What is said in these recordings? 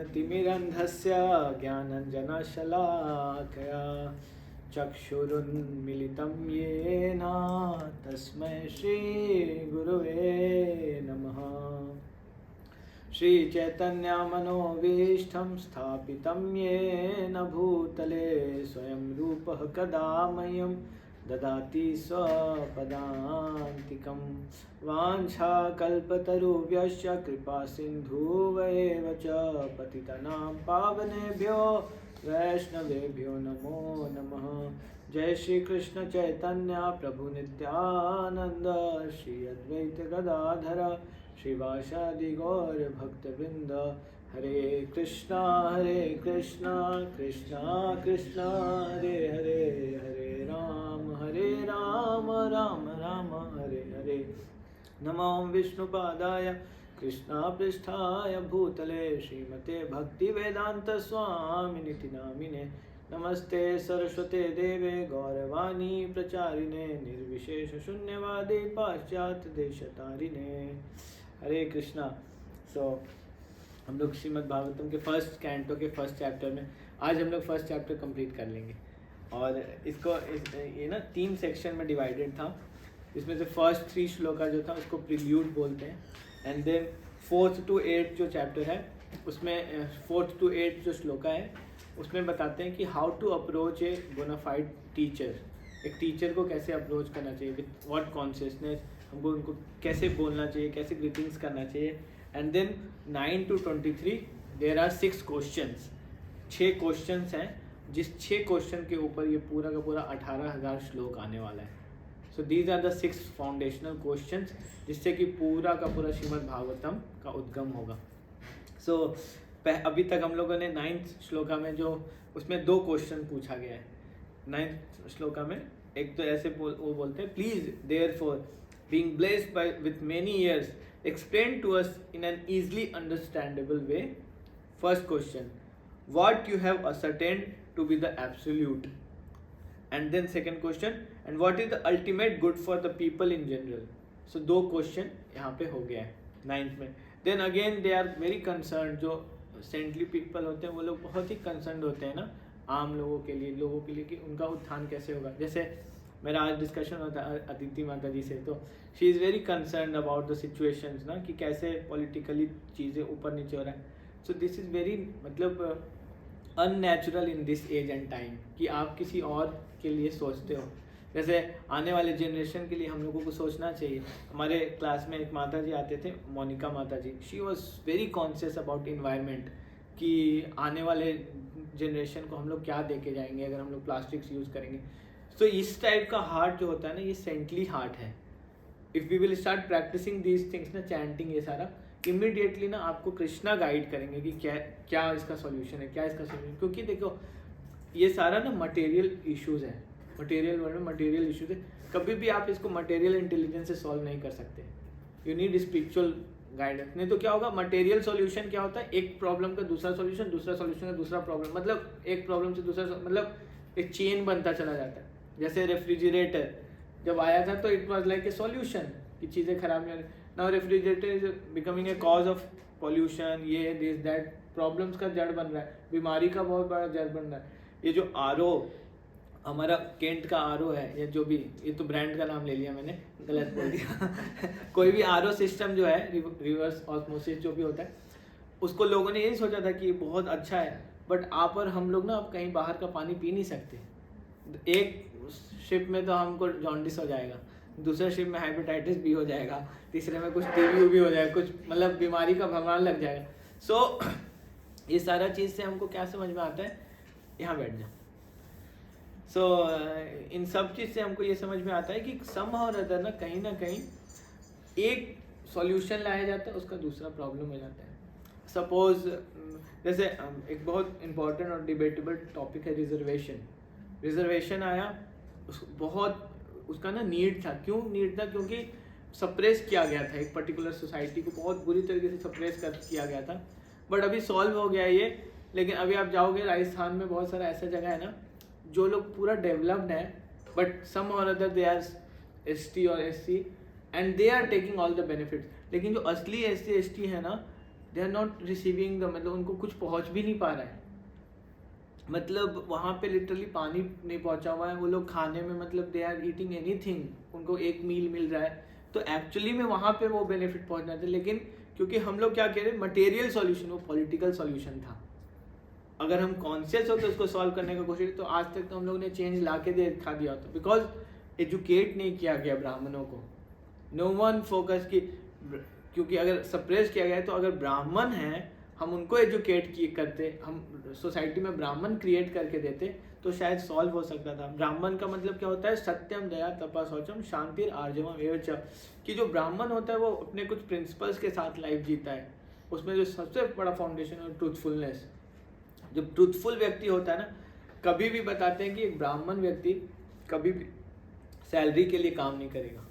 ज्ञानतिमिरन्धस्य ज्ञानञ्जनशलाकया चक्षुरुन्मिलितं येन तस्मै श्रीगुरुवे नमः। श्रीचैतन्यमनोभीष्टं स्थापितं येन भूतले स्वयं रूपः कदा मह्यं ददाति स्वपदान्तिकं। वाञ्छाकल्पतरुभ्यश्च कृपासिन्धुभ्येव च पतितानां पावनेभ्यो वैष्णवेभ्यो नमो नमः। जय श्री कृष्ण चैतन्य प्रभु नित्यानंद श्री अद्वैत गदाधर श्रीवासादि गौर भक्तवृंद। हरे कृष्णा कृष्णा कृष्णा हरे हरे, हरे राम राम राम हरे हरे। नमो विष्णुपादाय कृष्णापृष्ठाय भूतले श्रीमते भक्तिवेदांत स्वामिनिति नामिने। नमस्ते सरस्वते देवे गौरवाणी प्रचारिणे निर्विशेष शून्यवादी पाश्चात्य देशतारिणे। हरे कृष्णा। सो हम लोग श्रीमद् भागवतम के फर्स्ट कैंटो के फर्स्ट चैप्टर में आज हम लोग फर्स्ट चैप्टर कंप्लीट कर लेंगे। और इसको ये ना 3 सेक्शन में डिवाइडेड था। इसमें से फर्स्ट 3 श्लोका जो था उसको प्रील्यूड बोलते हैं, एंड देन 4th to 8 जो चैप्टर है उसमें 4th to 8 जो श्लोका है उसमें बताते हैं कि how to approach a bonafide teacher. एक टीचर को कैसे अप्रोच करना चाहिए, विथ व्हाट कॉन्शियसनेस, हमको उनको कैसे बोलना चाहिए, कैसे ग्रीटिंग्स करना चाहिए। And then 9 to 23 there are 6 questions. 6 questions हैं, जिस 6 क्वेश्चन के ऊपर ये पूरा का पूरा 18,000 श्लोक आने वाला है। So these are the 6 foundational questions जिससे कि पूरा का पूरा श्रीमद् भागवतम का उद्गम होगा। सो अभी तक हम लोगों ने 9th श्लोका में जो उसमें 2 क्वेश्चन पूछा गया है। 9th श्लोका में एक तो ऐसे वो बोलते हैं, please therefore being blessed by with many years explain to us in an easily understandable way. First question, what you have ascertained to be the absolute. And then second question, and what is the ultimate good for the people in general. So 2 question यहाँ पे हो गया है 9th में। Then again they are very concern, जो saintly people होते हैं वो लोग बहुत ही कंसर्न होते हैं ना आम लोगों के लिए कि उनका उत्थान कैसे होगा। जैसे मेरा आज डिस्कशन होता है अदिति माता जी से, तो she is very concern about the situations ना, कि कैसे पॉलिटिकली चीज़ें ऊपर नीचे हो रहा है। सो दिस इज़ वेरी मतलब unnatural in this age and time कि आप किसी और के लिए सोचते हो। जैसे आने वाले जनरेशन के लिए हम लोगों को सोचना चाहिए। हमारे क्लास में एक माता जी आते थे, मोनिका माता ji, she was very conscious about environment कि आने वाले जनरेशन को हम लोग क्या दे के जाएंगे अगर हम लोग प्लास्टिक्स यूज़ करेंगे। तो इस टाइप का हार्ट जो होता है ना, ये सेंटली हार्ट है। If we will start practicing these things ना, चैंटिंग ये सारा, इमीडिएटली ना आपको कृष्णा गाइड करेंगे कि क्या इसका सॉल्यूशन है, क्या इसका सॉल्यूशन। क्योंकि देखो ये सारा ना मटेरियल इश्यूज है, मटेरियल वर्ल्ड में मटेरियल इश्यूज है। कभी भी आप इसको मटेरियल इंटेलिजेंस से सॉल्व नहीं कर सकते। You need spiritual guidance. नहीं तो क्या होगा, मटेरियल सॉल्यूशन क्या होता है, एक प्रॉब्लम का दूसरा सॉल्यूशन, दूसरा सॉल्यूशन का दूसरा प्रॉब्लम, मतलब एक प्रॉब्लम से दूसरा, मतलब एक चेन बनता चला जाता है। जैसे रेफ्रिजरेटर जब आया था तो it was like a solution कि चीज़ें खराब नहीं हो रही। Now refrigerator is becoming a cause of pollution, ये दिस दैट, प्रॉब्लम्स का जड़ बन रहा है, बीमारी का बहुत बड़ा जड़ बन रहा है। ये जो आरओ हमारा केंट का आरओ है, या जो भी, ये तो ब्रांड का नाम ले लिया मैंने, गलत बोल दिया कोई भी आरओ सिस्टम जो है, रिवर्स ऑस्मोसिस जो भी होता है, उसको लोगों ने यही सोचा था कि बहुत अच्छा है। बट आप और हम लोग ना अब कहीं बाहर का पानी पी नहीं सकते। एक शिप में तो हमको जॉन्डिस हो जाएगा, दूसरे शिप में हेपेटाइटिस भी हो जाएगा, तीसरे में कुछ टीबी भी हो जाएगा, कुछ मतलब बीमारी का भगवान लग जाएगा। सो ये सारा चीज़ से हमको क्या समझ में आता है, यहाँ बैठ जाओ। सो इन सब चीज़ से हमको ये समझ में आता है कि समहाउ और अदर ना कहीं एक सॉल्यूशन लाया जाता है, उसका दूसरा प्रॉब्लम हो जाता है। सपोज जैसे एक बहुत इंपॉर्टेंट और डिबेटेबल टॉपिक है रिजर्वेशन आया, बहुत उसका ना नीड था। क्यों नीड था? क्योंकि सप्रेस किया गया था, एक पर्टिकुलर सोसाइटी को बहुत बुरी तरीके से सप्रेस किया गया था। बट अभी सॉल्व हो गया ये। लेकिन अभी आप जाओगे राजस्थान में, बहुत सारा ऐसा जगह है ना जो लोग पूरा डेवलप्ड है, बट सम और अदर दे आर ST और SC and they are taking all the benefits. लेकिन जो असली SC ST है ना, they are not receiving the, मतलब उनको कुछ पहुंच भी नहीं पा रहा है, मतलब वहाँ पे लिटरली पानी नहीं पहुंचा हुआ है, वो लोग खाने में मतलब दे आर ईटिंग एनीथिंग, उनको एक मील मिल रहा है, तो एक्चुअली में वहाँ पे वो बेनिफिट पहुंचना था, लेकिन क्योंकि हम लोग क्या कह रहे हैं मटेरियल सॉल्यूशन, वो पॉलिटिकल सॉल्यूशन था। अगर हम कॉन्शियस हो तो उसको सॉल्व करने की कोशिश, तो आज तक तो हम लोग ने चेंज ला के दिखा दिया होता, बिकॉज एजुकेट नहीं किया गया ब्राह्मणों को, नो वन फोकस की, क्योंकि अगर सप्रेस किया गया है तो अगर ब्राह्मण हैं हम उनको एजुकेट किए करते, हम सोसाइटी में ब्राह्मण क्रिएट करके देते तो शायद सॉल्व हो सकता था। ब्राह्मण का मतलब क्या होता है, सत्यम दया तपा शौचम शांति आर्जवम एवं च, कि जो ब्राह्मण होता है वो अपने कुछ प्रिंसिपल्स के साथ लाइफ जीता है, उसमें जो सबसे बड़ा फाउंडेशन है ट्रूथफुलनेस। जब ट्रूथफुल व्यक्ति होता है ना, कभी भी बताते हैं कि एक ब्राह्मण व्यक्ति कभी भी सैलरी के लिए काम नहीं करेगा,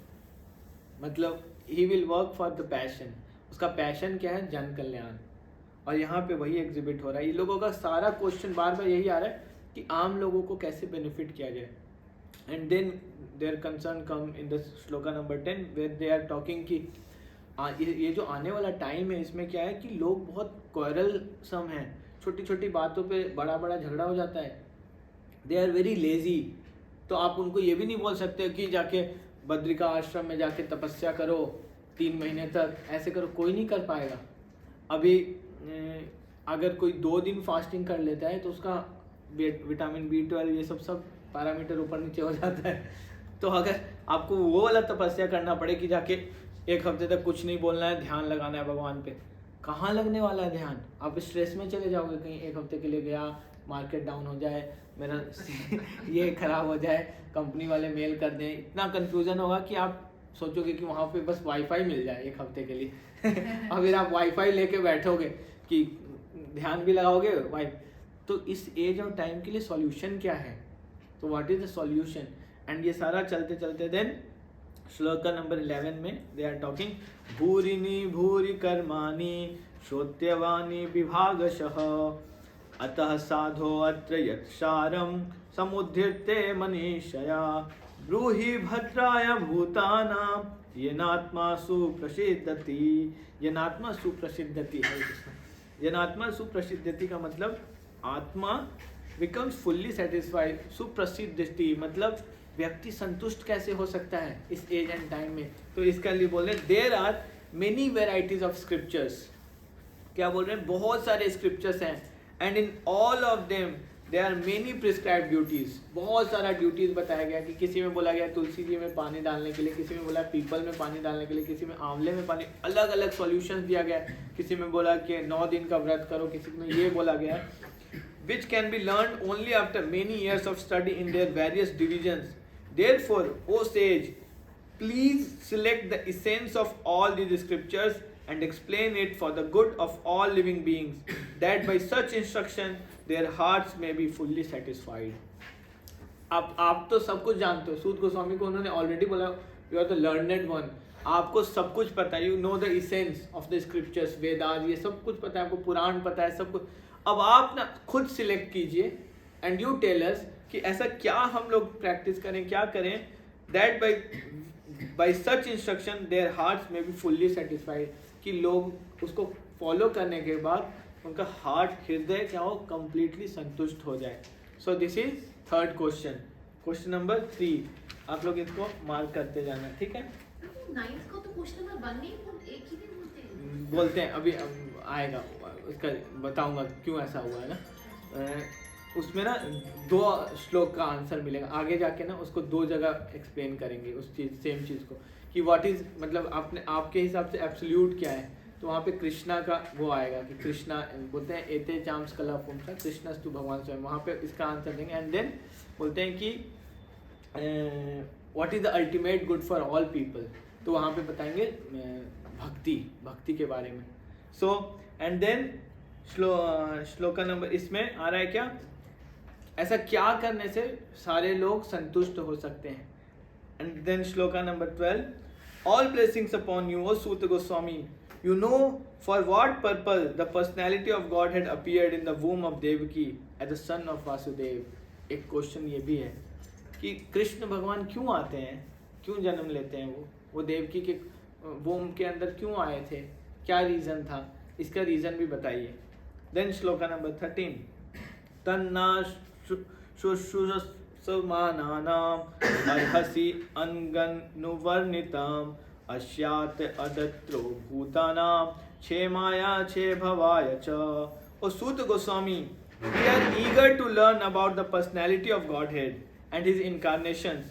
मतलब he will work for the passion, उसका पैशन क्या है, जन कल्याण। और यहाँ पे वही एग्जिबिट हो रहा है, ये लोगों का सारा क्वेश्चन बार बार यही आ रहा है कि आम लोगों को कैसे बेनिफिट किया जाए। And then their concern come in the shloka number 10 where they are talking कि ये जो आने वाला टाइम है इसमें क्या है कि लोग बहुत क्वेरल सम हैं, छोटी छोटी बातों पे बड़ा बड़ा झगड़ा हो जाता है, दे आर वेरी लेजी। तो आप उनको ये भी नहीं बोल सकते कि जाके बद्रिका आश्रम में जाके तपस्या करो 3 महीने तक, ऐसे करो, कोई नहीं कर पाएगा। अभी अगर कोई 2 दिन फास्टिंग कर लेता है तो उसका विटामिन B12 ये सब पैरामीटर ऊपर नीचे हो जाता है। तो अगर आपको वो वाला तपस्या करना पड़े कि जाके 1 हफ्ते तक कुछ नहीं बोलना है, ध्यान लगाना है भगवान पे, कहाँ लगने वाला है ध्यान, आप स्ट्रेस में चले जाओगे। कहीं 1 हफ्ते के लिए गया, मार्केट डाउन हो जाए, मेरा ये खराब हो जाए, कंपनी वाले मेल कर दें, इतना कंफ्यूजन होगा कि आप सोचोगे कि वहाँ पे बस वाईफाई मिल जाए 1 हफ्ते के लिए। अगर आप वाईफाई लेके बैठोगे कि ध्यान भी लगाओगे वाइफ, तो इस एज और टाइम के लिए सॉल्यूशन क्या है, तो what is the solution. And ये सारा चलते चलते देन श्लोका नंबर 11 में दे आर टॉकिंग भूरिनी भूरि कर्माणि श्रोत्यवाणी विभागशः अतः साधो अत्र यत्सारं समुद्धृते मनीषया ब्रूहि भद्राय भूतानां येनात्मा सुप्रसिद्धति। येनात्मा सुप्रसिद्धति है, येनात्मा सुप्रसिद्धति का मतलब आत्मा बिकम्स फुल्ली सेटिस्फाइड, सुप्रसिद्धति मतलब व्यक्ति संतुष्ट कैसे हो सकता है इस एज एंड टाइम में। तो इसका लिए बोल रहे हैं there are many varieties of scriptures, क्या बोल रहे हैं, बहुत सारे स्क्रिप्चर्स हैं, and in all of them there are many prescribed duties, बहुत सारा ड्यूटीज बताया गया कि किसी में बोला गया तुलसी जी में पानी डालने के लिए, किसी में बोला पीपल में पानी डालने के लिए, किसी में आंवले में पानी, अलग अलग सॉल्यूशंस दिया गया, किसी में बोला कि 9 दिन का व्रत करो, किसी में ये बोला गया, which can be learned only after many years of study in their various divisions. Therefore, O sage, please select the essence of all these scriptures and explain it for the good of all living beings, that by such instruction their hearts may be fully satisfied. आप तो सब कुछ जानते हो, सूत गोस्वामी को उन्होंने already बोला you are the learned one, आपको सब कुछ पता है, you know the essence of the scriptures, Vedas, ये सब कुछ पता है आपको, पुराण पता है, सब कुछ। अब आप ना खुद सिलेक्ट कीजिए एंड यू टेल अस कि ऐसा क्या हम लोग प्रैक्टिस करें, क्या करें, that bye such instruction there hearts में बी फुल्ली सेटिस्फाइड, कि लोग उसको फॉलो करने के बाद उनका हार्ट, हृदय क्या हो, कंप्लीटली संतुष्ट हो जाए। सो this is third question, question number 3, आप लोग इसको मार्क करते जाना, ठीक है। नाइन्थ को तो क्वेश्चन नंबर 1 नहीं एक ही दिन बोलते हैं, अभी आएगा इसका, बताऊंगा क्यों ऐसा हुआ है ना। उसमें ना 2 श्लोक का आंसर मिलेगा, आगे जाके ना उसको 2 जगह एक्सप्लेन करेंगे उस चीज़, सेम चीज़ को, कि व्हाट इज, मतलब आपने आपके हिसाब से एब्सोल्यूट क्या है, तो वहाँ पे कृष्णा का वो आएगा कि कृष्णा बोलते हैं एते चाम्स कला पुंसा कृष्णस्तु भगवान स्वयं, वहाँ पे इसका आंसर देंगे। एंड देन बोलते हैं कि what is the ultimate good for all people, तो वहाँ पे बताएंगे भक्ति के बारे में। So and then shloka number इसमें आ रहा है क्या, ऐसा क्या करने से सारे लोग संतुष्ट हो सकते हैं। And then shloka number 12, all blessings upon you O Suta Goswami, you know for what purpose the personality of God had appeared in the womb of Devaki as the son of Vasudev। एक क्वेश्चन ये भी है कि कृष्ण भगवान क्यों आते हैं, क्यों जन्म लेते हैं, वो देवकी के वोम के अंदर क्यों आए थे, क्या रीज़न था, इसका रीजन भी बताइए। देन श्लोका नंबर 13, तन्ना शुश्रूषमानानाम् अर्हसि अंगनुवर्णितम् अस्यात् अदत्रो भूतानां क्षेमाया छे भवाय च। O Suta Goswami, we are eager to learn about the personality of Godhead and his incarnations.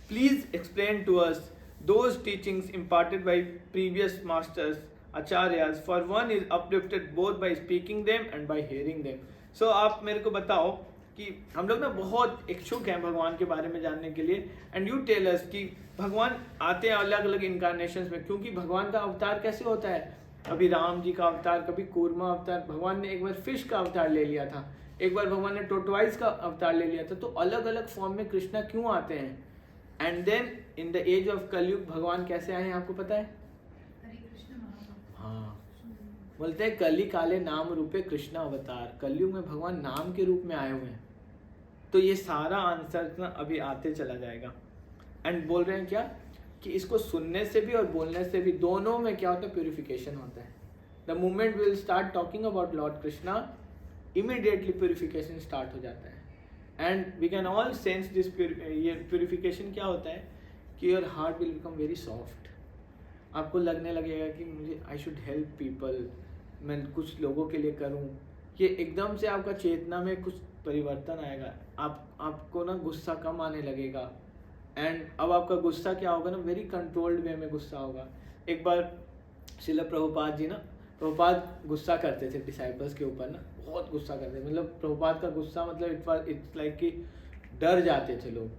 Please explain to us those teachings imparted by previous masters, acharyas, for one is uplifted both by speaking them and by hearing them. So आप मेरे को बताओ कि हम लोग ना बहुत इच्छुक हैं भगवान के बारे में जानने के लिए, एंड यू टेल अस कि भगवान आते हैं अलग अलग इनकारनेशंस में, क्योंकि भगवान का अवतार कैसे होता है, कभी राम जी का अवतार, कभी कूर्मा अवतार, भगवान ने एक बार फिश का अवतार ले लिया था, एक बार भगवान ने टोटवाइज का अवतार ले लिया था। तो अलग अलग फॉर्म में कृष्णा क्यों आते हैं? And then in the age of Kaliyuga भगवान कैसे आए हैं आपको पता है? हाँ, बोलते हैं कली काले नाम रूपे कृष्णा अवतार, कलयुग में भगवान नाम के रूप में आए हुए हैं। तो ये सारा आंसर ना अभी आते चला जाएगा। एंड बोल रहे हैं क्या कि इसको सुनने से भी और बोलने से भी दोनों में क्या होता है, प्यूरिफिकेशन होता है। The moment will start talking about lord Krishna, immediately purification start हो जाता है। And we can all sense this. ये प्यूरिफिकेशन क्या होता है कि your heart will become very soft. आपको लगने लगेगा कि मुझे आई शुड हेल्प पीपल, मैं कुछ लोगों के लिए करूं। ये एकदम से आपका चेतना में कुछ परिवर्तन आएगा। आपको ना गुस्सा कम आने लगेगा। एंड अब आपका गुस्सा क्या होगा ना, वेरी कंट्रोल्ड वे में गुस्सा होगा। एक बार श्रील प्रभुपाद जी ना, प्रभुपाद गुस्सा करते थे डिसाइपल्स के ऊपर ना, बहुत गुस्सा करते थे। मतलब प्रभुपाद का गुस्सा मतलब इट्स लाइक कि डर जाते थे लोग।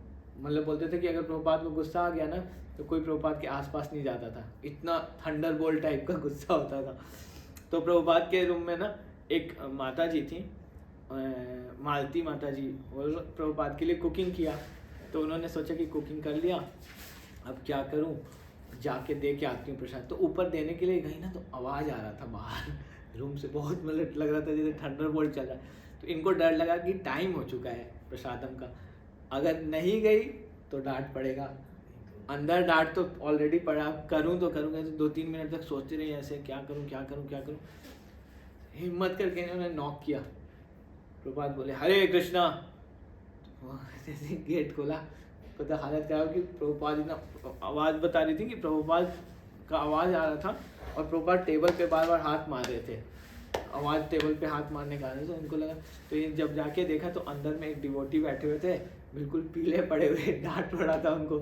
मतलब बोलते थे कि अगर प्रभुपाद को गुस्सा आ गया ना तो कोई प्रभुपाद के आसपास नहीं जाता था, इतना थंडरबोल्ट टाइप का गुस्सा होता था। तो प्रभुपाद के रूम में ना एक माता जी थी, मालती माता जी, और प्रभुपाद के लिए कुकिंग किया। तो उन्होंने सोचा कि कुकिंग कर लिया, अब क्या करूं, जाके दे के आती हूँ प्रसाद। तो ऊपर देने के लिए गई ना, तो आवाज़ आ रहा था बाहर रूम से, बहुत मतलब लग रहा था जैसे थंडरबोल्ट चल रहा है। तो इनको डर लगा कि टाइम हो चुका है प्रसादम का, अगर नहीं गई तो डांट पड़ेगा। अंदर डांट तो ऑलरेडी पड़ा, करूँ तो करूँगा। तो 2-3 मिनट तक सोचते रहे ऐसे, क्या करूँ क्या करूँ क्या करूँ। हिम्मत करके इन्होंने नॉक किया। प्रभुपाद बोले हरे कृष्णा, जैसे गेट खोला पता हालत क्या हो कि प्रभुपाद इतना आवाज़ बता रही थी कि प्रभुपाद का आवाज़ आ रहा था और प्रभुपाद टेबल पे बार बार हाथ मार रहे थे। आवाज़ टेबल पे हाथ मारने का तो उनको लगा। तो ये जब जाके देखा तो अंदर में एक डिवोटी बैठे हुए थे, बिल्कुल पीले पड़े हुए, डांट पड़ा था उनको।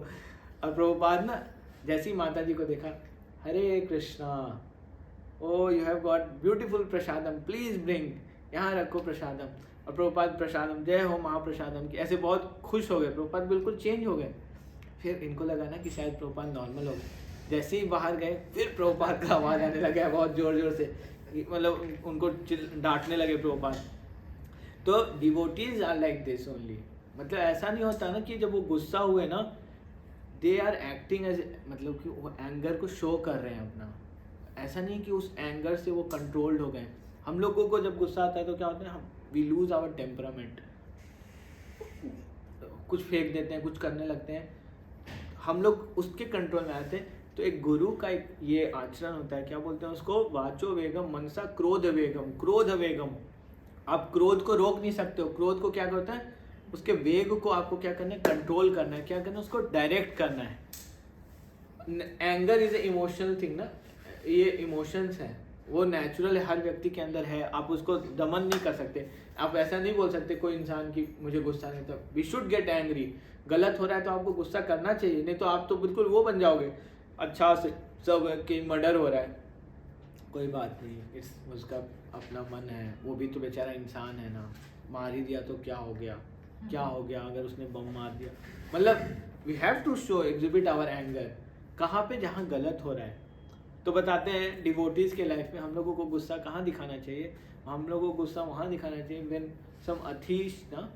और प्रभुपाद ना जैसे ही माता जी को देखा, Hare Krishna, oh you have got beautiful prasadam, please bring, यहाँ रखो प्रसादम। और प्रभुपाद प्रसादम, जय हो महाप्रसादम की, ऐसे बहुत खुश हो गए। प्रभुपाद बिल्कुल चेंज हो गए। फिर इनको लगा ना कि शायद प्रभुपाद नॉर्मल हो गए। जैसे ही बाहर गए फिर प्रभुपाद का आवाज़ आने लगा बहुत ज़ोर ज़ोर से, मतलब उनको डांटने लगे प्रभुपाद। तो devotees are like this only. मतलब ऐसा नहीं होता ना कि जब वो गुस्सा हुए ना, दे आर एक्टिंग एज, मतलब कि वो एंगर को शो कर रहे हैं अपना। ऐसा नहीं कि उस एंगर से वो कंट्रोल्ड हो गए। हम लोगों को जब गुस्सा आता है तो क्या होता है, हम वी लूज आवर टेम्परामेंट, कुछ फेंक देते हैं, कुछ करने लगते हैं, हम लोग उसके कंट्रोल में आते हैं। तो एक गुरु का एक ये आचरण होता है, क्या बोलते हैं उसको, वाचो वेगम मनसा क्रोध वेगम। क्रोध वेगम, आप क्रोध को रोक नहीं सकते हो। क्रोध को क्या करता है, उसके वेग को आपको क्या करना है, कंट्रोल करना है। क्या करना है, उसको डायरेक्ट करना है। Anger is a emotional thing ना, ये इमोशंस है, वो नेचुरल है, हर व्यक्ति के अंदर है। आप उसको दमन नहीं कर सकते। आप ऐसा नहीं बोल सकते कोई इंसान की मुझे गुस्सा नहीं था। We should get angry. गलत हो रहा है तो आपको गुस्सा करना चाहिए, नहीं तो आप तो बिल्कुल वो बन जाओगे, अच्छा से सब कि मर्डर हो रहा है, कोई बात नहीं, इस उसका अपना मन है, वो भी तो बेचारा इंसान है ना, मार ही दिया तो क्या हो गया, क्या हो गया अगर उसने बम मार दिया। मतलब we have to show exhibit our anger, कहाँ पे जहाँ गलत हो रहा है। तो बताते हैं डिवोटीज के लाइफ में हम लोगों को गुस्सा कहाँ दिखाना चाहिए। हम लोगों को गुस्सा वहाँ दिखाना चाहिए व्हेन सम अथीश ना,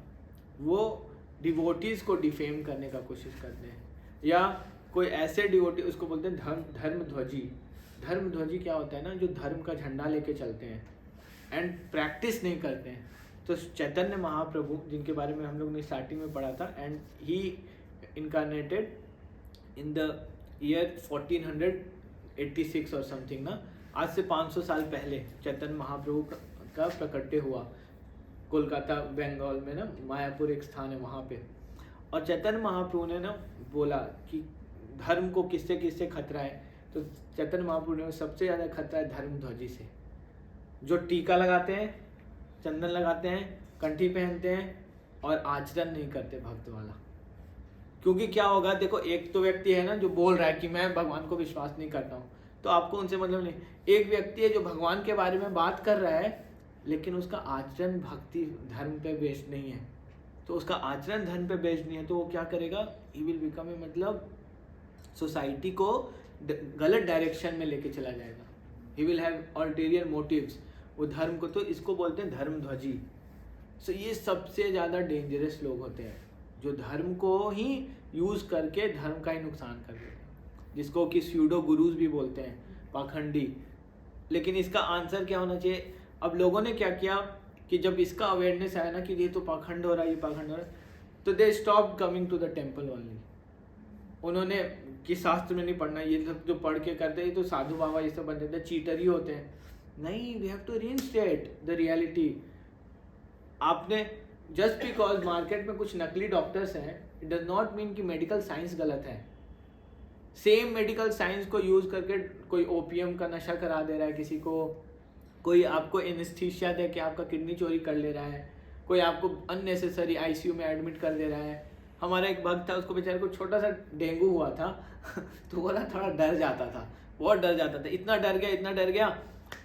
वो डिवोटीज को डिफेम करने का कोशिश करते हैं, या कोई ऐसे डिवोटी, उसको बोलते हैं धर्मध्वजी। धर्मध्वजी क्या होता है ना, जो धर्म का झंडा लेके चलते हैं एंड प्रैक्टिस नहीं करते हैं। तो चैतन्य महाप्रभु, जिनके बारे में हम लोग ने स्टार्टिंग में पढ़ा था, and he incarnated in the year 1486 और समथिंग ना, आज से 500 साल पहले चैतन्य महाप्रभु का प्रकट्य हुआ कोलकाता बंगाल में ना, मायापुर एक स्थान है वहाँ पे। और चैतन्य महाप्रभु ने ना बोला कि धर्म को किससे किससे खतरा है, तो चैतन्य महाप्रभु ने सबसे ज़्यादा खतरा है धर्म ध्वजी से, जो टीका लगाते हैं, चंदन लगाते हैं, कंठी पहनते हैं और आचरण नहीं करते भक्त वाला। क्योंकि क्या होगा, देखो एक तो व्यक्ति है ना जो बोल रहा है कि मैं भगवान को विश्वास नहीं करता हूँ, तो आपको उनसे मतलब नहीं। एक व्यक्ति है जो भगवान के बारे में बात कर रहा है लेकिन उसका आचरण भक्ति धर्म पे बेस्ड नहीं है, तो उसका आचरण धर्म पे बेस्ड नहीं है, तो वो क्या करेगा, ही विल बिकम ए मतलब सोसाइटी को गलत डायरेक्शन में लेके चला जाएगा। He will have ulterior motives, वो धर्म को, तो इसको बोलते हैं धर्म ध्वजी। सो ये सबसे ज़्यादा डेंजरस लोग होते हैं जो धर्म को ही यूज़ करके धर्म का ही नुकसान कर देते हैं, जिसको कि स्यूडो गुरुज भी बोलते हैं, पाखंडी। लेकिन इसका आंसर क्या होना चाहिए, अब लोगों ने क्या किया कि जब इसका अवेयरनेस आया ना कि ये तो पाखंड हो रहा है, ये पाखंड हो रहा है, तो they stop coming to the temple only. उन्होंने कि शास्त्र में नहीं पढ़ना, ये सब जो पढ़ के करते हैं तो साधु बाबा ये सब बन जाते हैं, चीटर ही होते हैं। नहीं, we have to reinstate the reality. आपने जस्ट बिकॉज मार्केट में कुछ नकली डॉक्टर्स हैं, इट डज नॉट मीन कि मेडिकल साइंस गलत है। सेम मेडिकल साइंस को यूज करके कोई ओपीएम का नशा करा दे रहा है किसी को, कोई आपको एनेस्थीसिया दे के आपका किडनी चोरी कर ले रहा है, कोई आपको अननेसेसरी आईसीयू में एडमिट कर दे रहा है। हमारा एक भक्त था, उसको बेचारे को छोटा सा डेंगू हुआ था तो बोला थोड़ा डर जाता था, बहुत डर जाता था, इतना डर गया,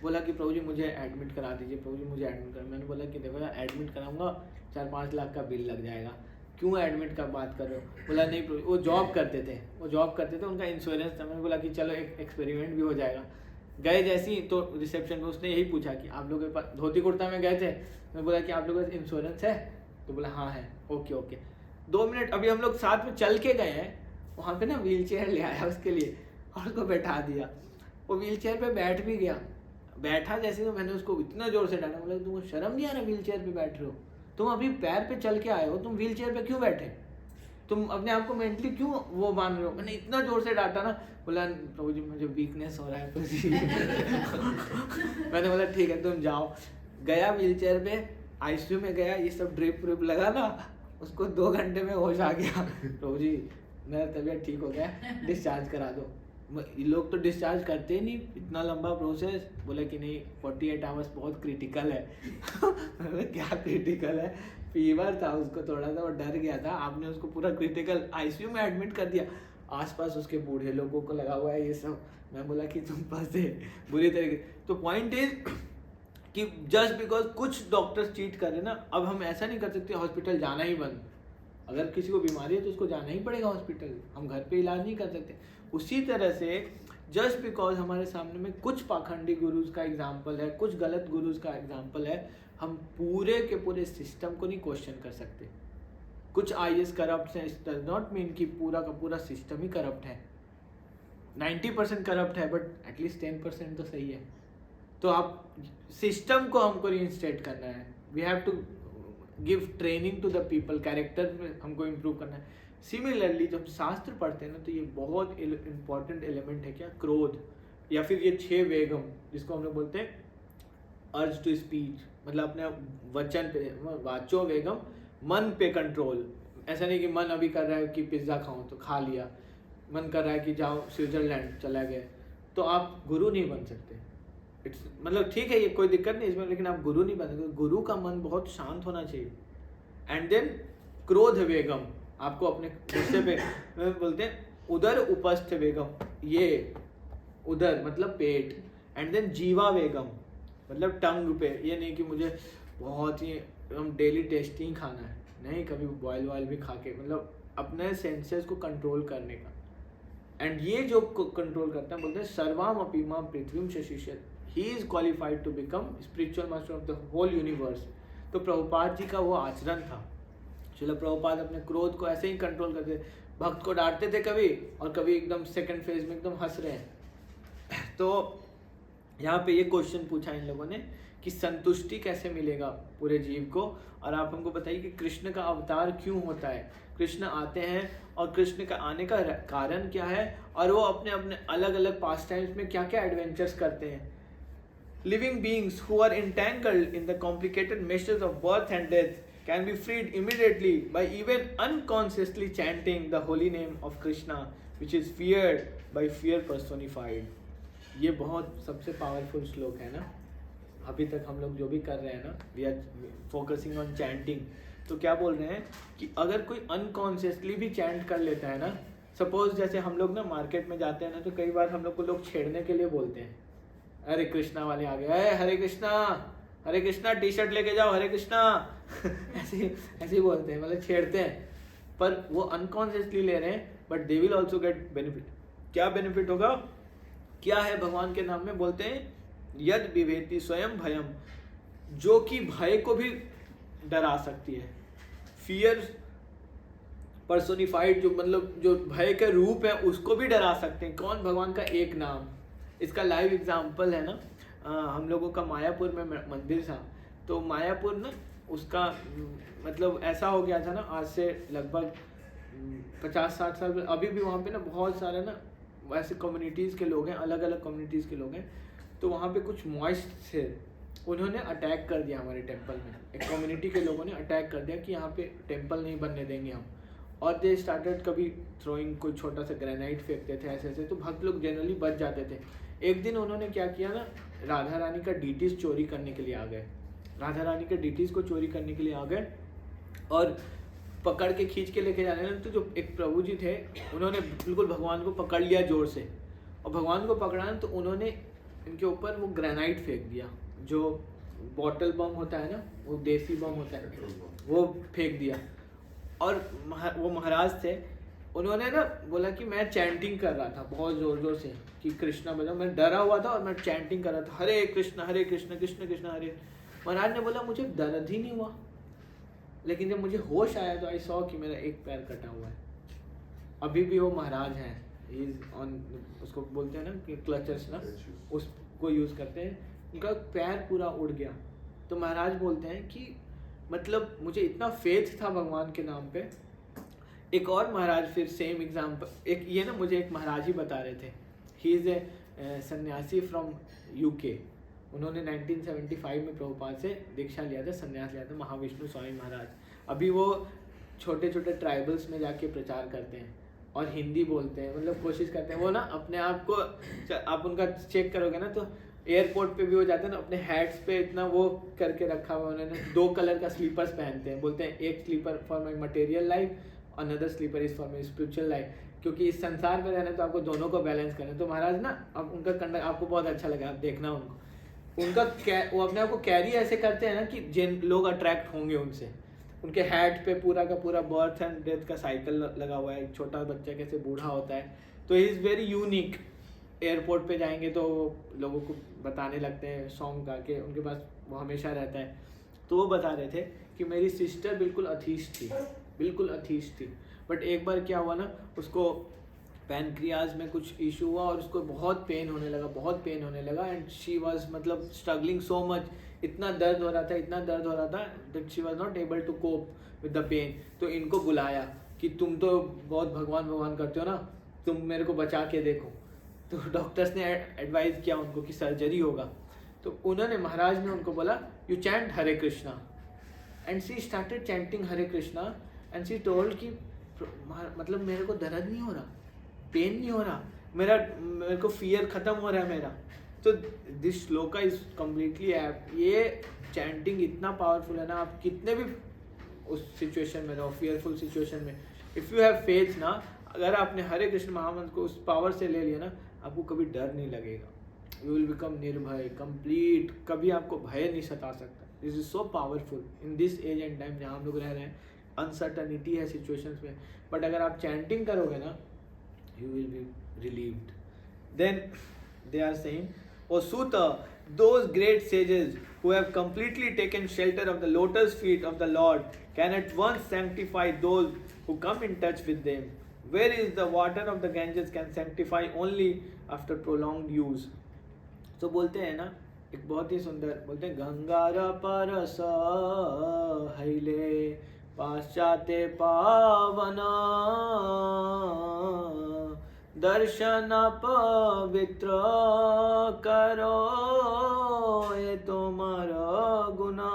बोला कि प्रभु जी मुझे एडमिट करा दीजिए, प्रभु जी मुझे एडमिट करा। मैंने बोला कि देखो यार, एडमिट कराऊंगा 4-5 लाख का बिल लग जाएगा, क्यों एडमिट का बात कर रहे हो। बोला नहीं प्रभु, वो जॉब करते थे, उनका इंश्योरेंस था। मैंने बोला कि चलो एक एक्सपेरिमेंट भी हो जाएगा। गए जैसी तो रिसेप्शन में उसने यही पूछा कि आप लोगों के पास, धोती कुर्ता में गए थे, मैं बोला कि आप लोगों के पास इंश्योरेंस है, तो बोला हाँ है। ओके 2 मिनट, अभी हम लोग साथ में चल के गए हैं, वहाँ पे ना व्हील चेयर ले आया उसके लिए और उसको बैठा दिया। वो व्हील चेयर पे बैठ भी गया, बैठा जैसे तो मैंने उसको इतना जोर से डांटा, बोला तुमको शर्म नहीं आ रहा व्हील चेयर पे बैठ रहे हो, तुम अभी पैर पे चल के आए हो, तुम व्हील चेयर पे क्यों बैठे, तुम अपने आप को मेंटली क्यों वो मान रहे हो। मैंने इतना जोर से डांटा ना, बोला प्रभु जी मुझे वीकनेस हो रहा है प्रभु जी मैंने बोला ठीक है तुम जाओ। गया व्हील चेयर पे, आईसीयू में गया, ये सब ड्रिप लगा ना, उसको 2 घंटे में होश आ गया। प्रभु जी मेरा तबीयत ठीक हो गया, डिस्चार्ज करा दो। ये लोग तो डिस्चार्ज करते ही नहीं, इतना लंबा प्रोसेस। बोले कि नहीं 48 आवर्स बहुत क्रिटिकल है क्या क्रिटिकल है, फीवर था उसको थोड़ा सा, वो डर गया था, आपने उसको पूरा क्रिटिकल आईसीयू में एडमिट कर दिया। आसपास उसके बूढ़े लोगों को लगा हुआ है ये सब। मैं बोला कि तुम फंसे बुरी तरीके। तो पॉइंट इज कि जस्ट बिकॉज कुछ डॉक्टर्स चीट कर रहे ना, अब हम ऐसा नहीं कर सकते हॉस्पिटल जाना ही बंद। अगर किसी को बीमारी है तो उसको जाना ही पड़ेगा हॉस्पिटल, हम घर पे इलाज नहीं कर सकते। उसी तरह से जस्ट बिकॉज हमारे सामने में कुछ पाखंडी गुरुज का एग्जाम्पल है, कुछ गलत गुरुज का एग्जाम्पल है, हम पूरे के पूरे सिस्टम को नहीं क्वेश्चन कर सकते। कुछ आईएएस करप्ट हैं, इट डज नॉट मीन कि पूरा का पूरा सिस्टम ही करप्ट है। 90% करप्ट है बट एटलीस्ट 10% तो सही है। तो आप सिस्टम को हमको रीइंस्टेट करना है, we have to give training to the people, character में हमको इम्प्रूव करना है। सिमिलरली जब शास्त्र पढ़ते हैं ना, तो ये बहुत इंपॉर्टेंट एलिमेंट है क्या, क्रोध, या फिर ये 6 वेगम जिसको हम लोग बोलते हैं अर्ज टू स्पीच, मतलब अपने वचन पे, वाचो वेगम, मन पे कंट्रोल। ऐसा नहीं कि मन अभी कर रहा है कि पिज्ज़ा खाऊं तो खा लिया, मन कर रहा है कि जाओ स्विट्जरलैंड चला गए, तो आप गुरु नहीं बन सकते। इट्स मतलब ठीक है, ये कोई दिक्कत नहीं इसमें, लेकिन आप गुरु नहीं बन सकते। गुरु का मन बहुत शांत होना चाहिए। एंड देन क्रोध वेगम, आपको अपने गुस्से पे बोलते हैं उदर उपस्थ वेगम, ये उदर मतलब पेट। एंड देन जीवा वेगम मतलब टंग पे, ये नहीं कि मुझे बहुत ही डेली टेस्टी ही खाना है, नहीं, कभी बॉयल भी खा के, मतलब अपने सेंसेस को कंट्रोल करने का। एंड ये जो कंट्रोल करता है बोलते हैं सर्वाम अपीमा पृथ्वीम शशिष्यत, he is qualified to become spiritual master of the whole universe. तो प्रभुपाद जी का वो आचरण था। श्रील प्रभुपाद अपने क्रोध को ऐसे ही कंट्रोल करते, भक्त को डांटते थे कभी, और कभी एकदम सेकंड फेज में एकदम हंस रहे हैं। तो यहाँ पे ये क्वेश्चन पूछा इन लोगों ने कि संतुष्टि कैसे मिलेगा पूरे जीव को, और आप हमको बताइए कि कृष्ण का अवतार क्यों होता है, कृष्ण आते हैं और कृष्ण का आने का कारण क्या है, और वो अपने अपने अलग अलग पास टाइम्स में क्या क्या एडवेंचर्स करते हैं। Living beings who are entangled in the complicated meshes of birth and death can be freed immediately by even unconsciously chanting the holy name of Krishna, which is feared by fear personified. ये बहुत सबसे powerful श्लोक है ना. अभी तक हम लोग जो भी कर रहे हैं ना, we are focusing on chanting. तो क्या बोल रहे हैं कि अगर कोई अनकॉन्शियसली भी चैंट कर लेता है ना, सपोज जैसे हम लोग ना मार्केट में जाते हैं ना, तो कई बार हम लोग को लोग छेड़ने के लिए बोलते हैं, हरे कृष्णा वाले आ गए, हरे कृष्णा टी शर्ट लेके जाओ, हरे कृष्णा ऐसे ही बोलते हैं, मतलब छेड़ते हैं. पर वो अनकॉन्शियसली ले रहे हैं, but they will also get benefit. क्या बेनिफिट होगा? क्या है भगवान के नाम में? बोलते हैं यद विभेति स्वयं भयम, जो कि भय को भी डरा सकती है. फियर पर्सोनिफाइड, जो मतलब जो भय के रूप है उसको भी डरा सकते हैं. कौन? भगवान का एक नाम. इसका लाइव एग्जाम्पल है ना, हम लोगों का मायापुर में मंदिर था. तो मायापुर ना उसका मतलब ऐसा हो गया था ना, आज से लगभग 50-60 साल. अभी भी वहाँ पे ना बहुत सारे ना वैसे कम्युनिटीज़ के लोग हैं, अलग अलग कम्युनिटीज़ के लोग हैं. तो वहाँ पे कुछ मॉइस्ट थे, उन्होंने अटैक कर दिया हमारे टेंपल में. एक कम्युनिटी के लोगों ने अटैक कर दिया कि यहाँ पे टेंपल नहीं बनने देंगे हम. और दे स्टार्टेड कभी थ्रोइंग, कोई छोटा सा ग्रेनाइट फेंकते थे ऐसे ऐसे, तो भक्त लोग जनरली बच जाते थे. एक दिन उन्होंने क्या किया ना, राधा रानी का डीटीज चोरी करने के लिए आ गए. राधा रानी के डीटीज को चोरी करने के लिए आ गए और पकड़ के खींच के लेके जाने लगे. तो जो एक प्रभु जी थे, उन्होंने बिल्कुल भगवान को पकड़ लिया जोर से, और भगवान को पकड़ा तो उन्होंने इनके ऊपर वो ग्रेनाइट फेंक दिया. जो बॉटल बम होता है ना, वो देसी बम होता है, वो फेंक दिया. और वो महाराज थे, उन्होंने ना बोला कि मैं चैंटिंग कर रहा था बहुत ज़ोर ज़ोर से कि कृष्णा बजाओ. मैं डरा हुआ था और मैं चैंटिंग कर रहा था, हरे कृष्णा कृष्ण कृष्ण हरे. महाराज ने बोला मुझे दर्द ही नहीं हुआ, लेकिन जब मुझे होश आया तो आई सॉ कि मेरा एक पैर कटा हुआ है. अभी भी वो महाराज हैं, इज ऑन, उसको बोलते हैं ना कि क्लचर्स ना, उसको यूज़ करते हैं. उनका पैर पूरा उड़ गया. तो महाराज बोलते हैं कि मतलब मुझे इतना फेथ था भगवान के नाम पे. एक और महाराज, फिर सेम एग्जाम्पल, एक ये ना मुझे एक महाराज ही बता रहे थे. ही इज़ ए सन्यासी फ्रॉम यूके. उन्होंने 1975 में प्रभुपाद से दीक्षा लिया था, संन्यास लिया था, महाविष्णु स्वामी महाराज. अभी वो छोटे छोटे ट्राइबल्स में जाके प्रचार करते हैं और हिंदी बोलते हैं, मतलब कोशिश करते हैं. वो ना अपने आप को, आप उनका चेक करोगे ना तो एयरपोर्ट पे भी हो जाते हैं ना, अपने हैट्स पे इतना वो करके रखा हुआ उन्होंने. 2 कलर का स्लीपर्स पहनते हैं. बोलते हैं एक slipper for my material life, another slipper is for my spiritual life. क्योंकि इस संसार में रहना तो आपको दोनों को बैलेंस करना है. तो महाराज ना, अब उनका कंडक्ट आपको बहुत अच्छा लगा, आप देखना उनको. उनका वो अपने आप को कैरी ऐसे करते हैं ना कि जिन लोग अट्रैक्ट होंगे उनसे. उनके हैट पे पूरा का पूरा बर्थ एंड डेथ का साइकिल लगा हुआ है. एक छोटा बच्चा कैसे बूढ़ा होता है, तो he is very unique. Airport पे जाएंगे तो लोगों को बताने लगते हैं सॉन्ग गा के, उनके पास वो हमेशा रहता है. तो वो बता रहे थे कि मेरी सिस्टर बिल्कुल अथीस्ट थी, बिल्कुल अथीस्ट थी. बट एक बार क्या हुआ ना, उसको पैनक्रियाज में कुछ इशू हुआ और उसको बहुत पेन होने लगा. एंड शी वाज मतलब स्ट्रगलिंग सो मच. इतना दर्द हो रहा था that she was not able to cope with the pain. तो इनको बुलाया कि तुम तो बहुत भगवान करते हो ना, तुम मेरे को बचा के देखो. तो डॉक्टर्स ने एडवाइस किया उनको कि सर्जरी होगा. तो उन्होंने, महाराज ने उनको बोला you chant Hare Krishna. And she started chanting Hare Krishna. And she told कि मतलब मेरे को दर्द नहीं हो रहा, पेन नहीं हो रहा, मेरे को फियर खत्म हो रहा है मेरा. तो this shloka is completely app. ये चैंटिंग इतना पावरफुल है ना, आप कितने भी उस सिचुएशन में रहो, फियरफुल सिचुएशन में, इफ़ यू हैव फेथ ना, अगर आपने हरे कृष्ण महामंत्र को उस पावर से ले लिया ना, आपको कभी डर नहीं लगेगा. यू विल बिकम निर्भय, कंप्लीट. कभी आपको भय नहीं सता सकता. This is so powerful in this age and time जहाँ हम लोग रह रहे हैं. अनसर्टनिटी है सिचुएशंस में, बट अगर आप चैंटिंग करोगे ना, you will be relieved. Then they are saying, O Suta, those great sages who have completely taken shelter of the lotus feet of the Lord can at once sanctify those who come in touch with them. Where is the water of the Ganges can sanctify only after prolonged use. तो बोलते हैं ना, एक बहुत ही सुंदर बोलते हैं, गंगारा परस हैले पाश्चात्य पावना दर्शन पवित्र करो ये तुम्हारा गुनाह।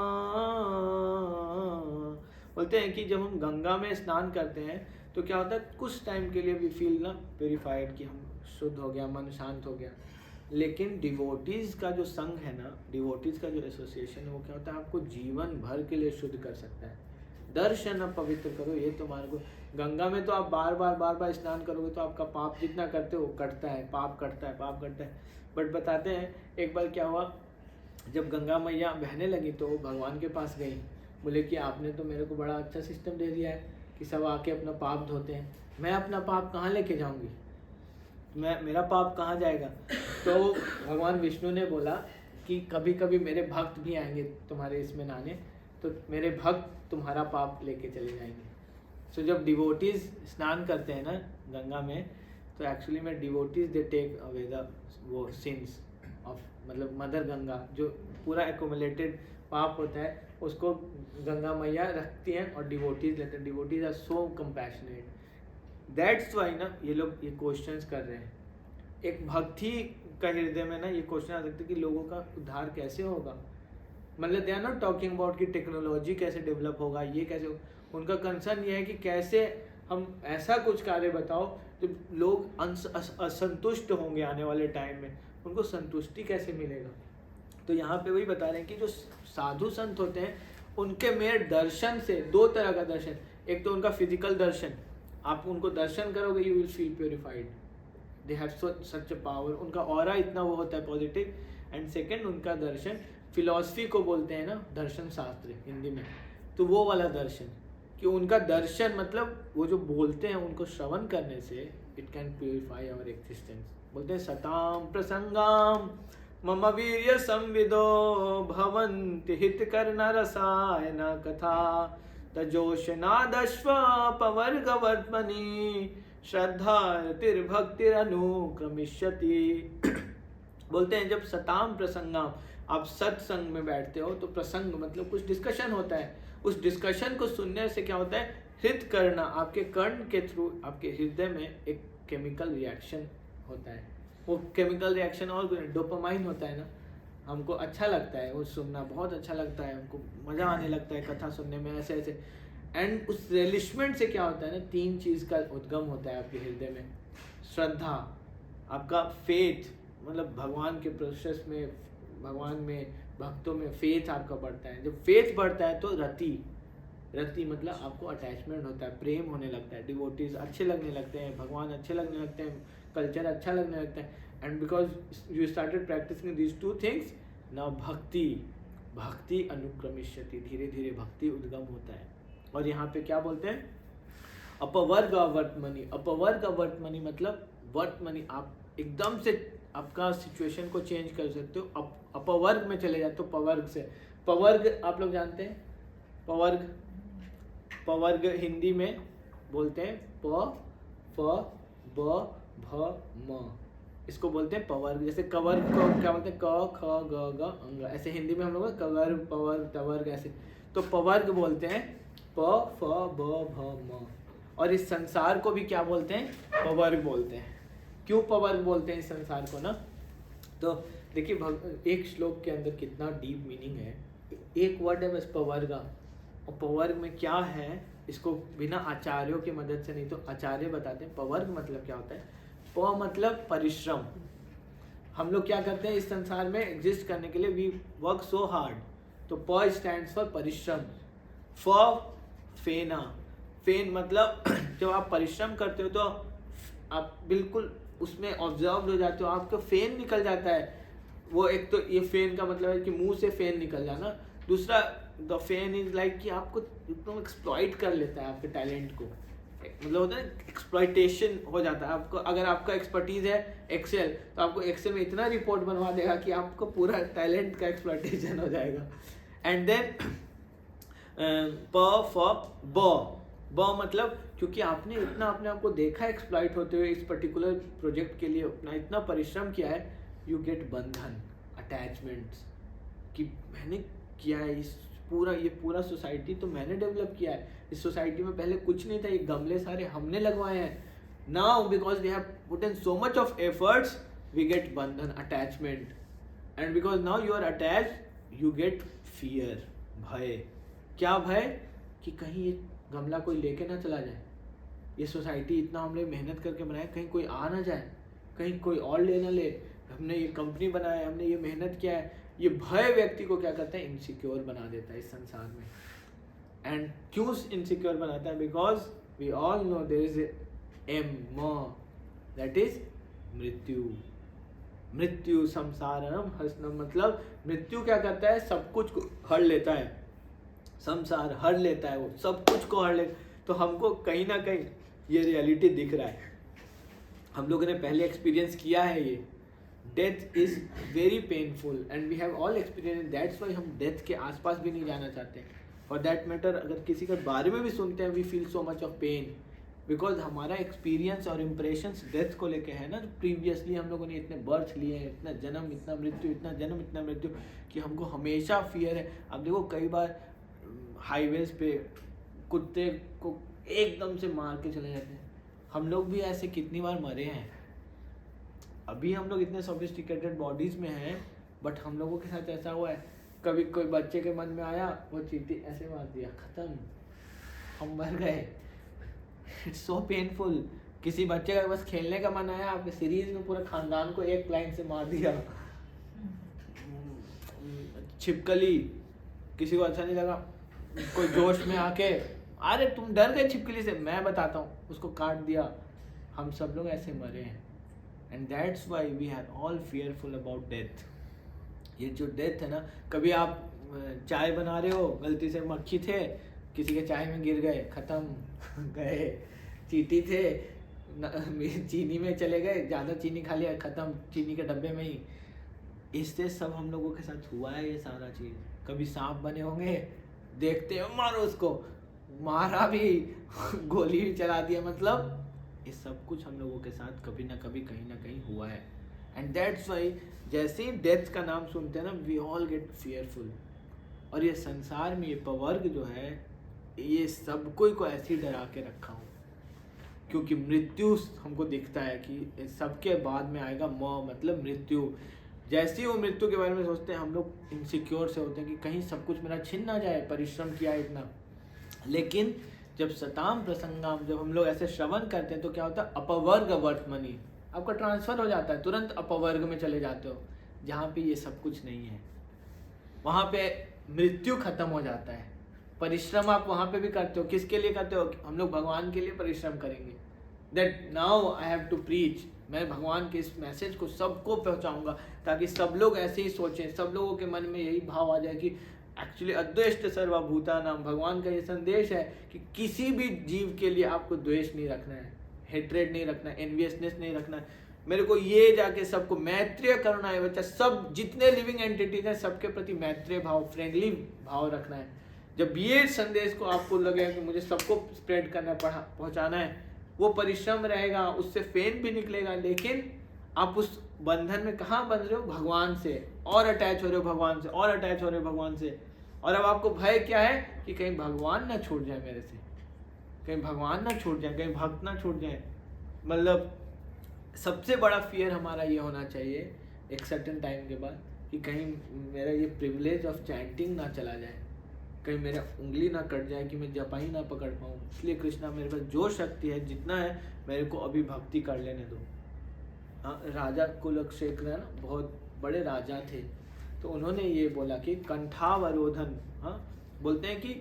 बोलते हैं कि जब हम गंगा में स्नान करते हैं तो क्या होता है, कुछ टाइम के लिए वी फील ना प्योरीफाइड, कि हम शुद्ध हो गया, मन शांत हो गया। लेकिन डिवोटीज का जो संग है ना, डिवोटीज का जो एसोसिएशन है, वो क्या होता है, आपको जीवन भर के लिए शुद्ध कर सकता है। दर्शन पवित्र करो ये तुम्हारे को। गंगा में तो आप बार बार स्नान करोगे तो आपका पाप जितना करते हो कटता है, पाप कटता है। बट बताते हैं एक बार क्या हुआ, जब गंगा मैया बहने लगी तो वो भगवान के पास गई, बोले कि आपने तो मेरे को बड़ा अच्छा सिस्टम दे दिया है कि सब आके अपना पाप धोते हैं, मैं अपना पाप कहाँ लेके जाऊँगी, मेरा पाप कहाँ जाएगा। तो भगवान विष्णु ने बोला कि कभी कभी मेरे भक्त भी आएंगे तुम्हारे इसमें नहाने, तो मेरे भक्त तुम्हारा पाप लेके चले जाएंगे। सो जब डिवोटीज स्नान करते हैं ना गंगा में, तो एक्चुअली में devotees they take away the वो सिंस ऑफ, मतलब मदर गंगा, जो पूरा एक्यूमुलेटेड पाप होता है उसको गंगा मैया रखती हैं और डिवोटीज लेते हैं। Devotees are so compassionate, that's why ना ये लोग ये क्वेश्चंस कर रहे हैं। एक भक्ति का हृदय में ना ये क्वेश्चन आ सकते हैं कि लोगों का उद्धार कैसे होगा। मतलब they are not talking about कि टेक्नोलॉजी कैसे डेवलप होगा, ये कैसे होगा। उनका कंसर्न ये है कि कैसे हम ऐसा कुछ कार्य बताओ जो लोग असंतुष्ट होंगे आने वाले टाइम में, उनको संतुष्टि कैसे मिलेगा। तो यहाँ पे वही बता रहे हैं कि जो साधु संत होते हैं उनके मेरे दर्शन से दो तरह का दर्शन, एक तो उनका फिजिकल दर्शन, आप उनको दर्शन करोगे you will feel purified, they have such a power, उनका ऑरा इतना वो होता है पॉजिटिव। एंड सेकंड उनका दर्शन फिलॉसफी को बोलते हैं ना, दर्शन शास्त्र हिंदी में, तो वो वाला दर्शन कि उनका दर्शन मतलब वो जो बोलते हैं उनको श्रवण करने से it can purify our existence. बोलते हैं सताम प्रसंगाम मम वीर्य संविदो भवन्ति हित करना रसायन कथा तजोशनादश्व पवर्गवर्त्मनि श्रद्धा तिर्भक्तिरनुक्रमिष्यति। बोलते हैं जब सताम प्रसंगाम, आप सत्संग में बैठते हो तो प्रसंग मतलब कुछ डिस्कशन होता है, उस डिस्कशन को सुनने से क्या होता है, हृत करना, आपके कर्ण के थ्रू आपके हृदय में एक केमिकल रिएक्शन होता है। वो केमिकल रिएक्शन और डोपामाइन होता है ना, हमको अच्छा लगता है वो सुनना, बहुत अच्छा लगता है, हमको मज़ा आने लगता है कथा सुनने में ऐसे ऐसे। एंड उस रिलिशमेंट से क्या होता है ना, तीन चीज़ का उद्गम होता है आपके हृदय में। श्रद्धा, आपका फेथ, मतलब भगवान के प्रोसेस में, भगवान में, भक्तों में फेथ आपका बढ़ता है। जब फेथ बढ़ता है तो रति मतलब आपको अटैचमेंट होता है, प्रेम होने लगता है, डिवोटीज अच्छे लगने लगते हैं, भगवान अच्छे लगने लगते हैं, कल्चर अच्छा लगने लगता है। And because you started practicing these two things, now भक्ति अनुक्रमिष्यति, धीरे धीरे भक्ति उद्गम होता है। और यहाँ पे क्या बोलते हैं, अपवर्ग अवर्तमनि मतलब वर्तमनि, आप एकदम से आपका सिचुएशन को चेंज कर सकते हो, अपवर्ग में चले जाते हो पवर्ग से। पवर्ग आप लोग जानते हैं, पवर्ग हिंदी में बोलते हैं प फ ब भ म, इसको बोलते हैं पवर्ग। जैसे कवर्ग को क्या बोलते हैं, क ख ग ग अंग, ऐसे हिंदी में हम लोग कवर्ग पवर्ग तवर्ग ऐसे, तो पवर्ग बोलते हैं प फ ब भ म। और इस संसार को भी क्या बोलते हैं, पवर्ग बोलते हैं। क्यों पवर्ग बोलते हैं इस संसार को ना, तो देखिए एक श्लोक के अंदर कितना डीप मीनिंग है। एक वर्ड है बस पवर्गा, और पवर्ग में क्या है इसको बिना आचार्यों की मदद से, नहीं तो आचार्य बताते हैं पवर्ग मतलब क्या होता है। प मतलब परिश्रम, हम लोग क्या करते हैं इस संसार में एग्जिस्ट करने के लिए, वी वर्क सो हार्ड, तो प स्टैंड्स फॉर परिश्रम। फेन मतलब जब आप परिश्रम करते हो तो आप बिल्कुल उसमें ऑब्जर्व हो जाते हो, आपका फेन निकल जाता है। वो एक तो ये फेन का मतलब है कि मुंह से फेन निकल जाना, दूसरा द फेन इज लाइक कि आपको एकदम एक्सप्लॉइट कर लेता है आपके टैलेंट को, मतलब होता है एक्सप्लॉइटेशन हो जाता है आपको। अगर आपका एक्सपर्टीज है एक्सेल, तो आपको एक्सेल में इतना रिपोर्ट बनवा देगा कि आपको पूरा टैलेंट का एक्सप्लॉइटेशन हो जाएगा। एंड देन ब मतलब क्योंकि आपने इतना अपने आप को देखा एक्सप्लॉइट होते हुए इस पर्टिकुलर प्रोजेक्ट के लिए, अपना इतना परिश्रम किया है, यू गेट बंधन, अटैचमेंट्स, कि मैंने किया है ये पूरा सोसाइटी तो मैंने डेवलप किया है, इस सोसाइटी में पहले कुछ नहीं था, ये गमले सारे हमने लगवाए हैं, Now because we have put in so much of efforts, we get bandhan, attachment. And because now you are attached, you get fear, भय. क्या भय? कि कहीं ये गमला कोई लेके ना चला जाए, ये सोसाइटी इतना हमने मेहनत करके बनाया, कहीं कोई आ ना जाए, कहीं कोई और ले ना ले, हमने ये कंपनी बनाया है, हमने ये मेहनत किया है. ये भय व्यक्ति को क्या करता है? इनसिक्योर बना देता है इस संसार में. एंड क्यों इनसिक्योर बनाता है? Because we all know there is um, that is मृत्यु. मृत्यु संसारम हसनम, मतलब मृत्यु क्या करता है? सब कुछ को हर लेता है, संसार हर लेता है, वो सब कुछ को हर ले. तो हमको कहीं ना कहीं ये रियलिटी दिख रहा है, हम लोगों ने पहले एक्सपीरियंस किया है ये. Death is very painful and we have all experience. That's why हम डेथ के आसपास भी नहीं जाना चाहते. फॉर दैट मैटर अगर किसी के बारे में भी सुनते हैं, we feel so much of pain, because हमारा एक्सपीरियंस और इम्प्रेशंस डेथ को लेके है ना. प्रीवियसली हम लोगों ने इतने बर्थ लिए हैं, इतना जन्म इतना मृत्यु, इतना जन्म इतना मृत्यु, कि हमको हमेशा फियर है. अब देखो कई बार हाईवेज पे कुत्ते को एकदम से मार के चले जाते हैं. हम लोग भी ऐसे कितनी बार मरे हैं. अभी हम लोग इतने सोफिस्टिकेटेड बॉडीज में हैं, बट हम लोगों के साथ ऐसा हुआ है, कभी कोई बच्चे के मन में आया, वो चींटी ऐसे मार दिया, खत्म, हम मर गए. It's so painful. किसी बच्चे का बस खेलने का मन आया, आपके सीरीज में पूरे खानदान को एक लाइन से मार दिया. छिपकली, किसी को अच्छा नहीं लगा, कोई जोश में आके, अरे तुम डर गए छिपकली से, मैं बताता हूँ, उसको काट दिया. हम सब लोग ऐसे मरे हैं. And that's why we are all fearful about death. ये जो डेथ है ना, कभी आप चाय बना रहे हो, गलती से मक्खी थे, किसी के चाय में गिर गए, खत्म, गए. चींटी थे, चीनी में चले गए, ज़्यादा चीनी खा लिया, खत्म, चीनी के डब्बे में ही. इससे सब हम लोगों के साथ हुआ है ये सारा चीज़. कभी सांप बने होंगे, देखते हो मारो उसको, मारा भी, गोली भी चला दिया. मतलब ये सब कुछ हम लोगों के साथ कभी ना कभी कहीं ना कहीं हुआ है. एंड दैट्स वाई जैसे ही डेथ का नाम सुनते हैं ना, वी ऑल गेट फियरफुल. और ये संसार में ये पवर्ग जो है, ये सब को ऐसे ही डरा के रखा हूँ, क्योंकि मृत्यु हमको दिखता है कि सबके बाद में आएगा मतलब मृत्यु. जैसे ही वो मृत्यु के बारे में सोचते हैं, हम लोग इनसिक्योर से होते हैं कि कहीं सब कुछ मेरा छिन ना जाए, परिश्रम किया इतना. लेकिन जब सताम प्रसंगाम, जब हम लोग ऐसे श्रवण करते हैं, तो क्या होता है? अपवर्ग वर्तमनी, आपका ट्रांसफर हो जाता है, तुरंत अपवर्ग में चले जाते हो, जहाँ पे ये सब कुछ नहीं है. वहाँ पे मृत्यु खत्म हो जाता है. परिश्रम आप वहाँ पे भी करते हो, किसके लिए करते हो? हम लोग भगवान के लिए परिश्रम करेंगे. That now I have to preach, मैं भगवान के इस मैसेज को सबको पहुँचाऊँगा, ताकि सब लोग ऐसे ही सोचें, सब लोगों के मन में यही भाव आ जाए कि एक्चुअली अद्वेष्ट सर्वभूतानां, भगवान का ये संदेश है कि किसी भी जीव के लिए आपको द्वेष नहीं रखना है, हेट्रेड नहीं रखना है, एनवियसनेस नहीं रखना है. मेरे को ये जाके सबको मैत्रीय करुणा है बच्चा, सब जितने लिविंग एंटिटीज हैं सबके प्रति मैत्रीय भाव, फ्रेंडली भाव रखना है. जब ये संदेश को आपको लगेगा कि मुझे सबको स्प्रेड करना है, पहुँचाना है, वो परिश्रम रहेगा, उससे फेन भी निकलेगा. लेकिन आप उस बंधन में कहाँ बंध रहे हो? भगवान से, और अटैच हो रहे हो भगवान से, और अटैच हो रहे हो भगवान से. और अब आपको भय क्या है? कि कहीं भगवान ना छूट जाए मेरे से, कहीं भगवान ना छूट जाए, कहीं भक्त ना छूट जाए. मतलब सबसे बड़ा फियर हमारा ये होना चाहिए एक सर्टेन टाइम के बाद, कि कहीं मेरा ये प्रिविलेज ऑफ चैंटिंग ना चला जाए, कहीं मेरा उंगली ना कट जाए कि मैं जपा ही ना पकड़ पाऊँ. इसलिए कृष्णा मेरे पास जो शक्ति है, जितना है, मेरे को अभी भक्ति कर लेने दो. हाँ, राजा कुलक्षेत्र है ना, बहुत बड़े राजा थे, तो उन्होंने ये बोला कि कंठावरोधन, हाँ, बोलते हैं कि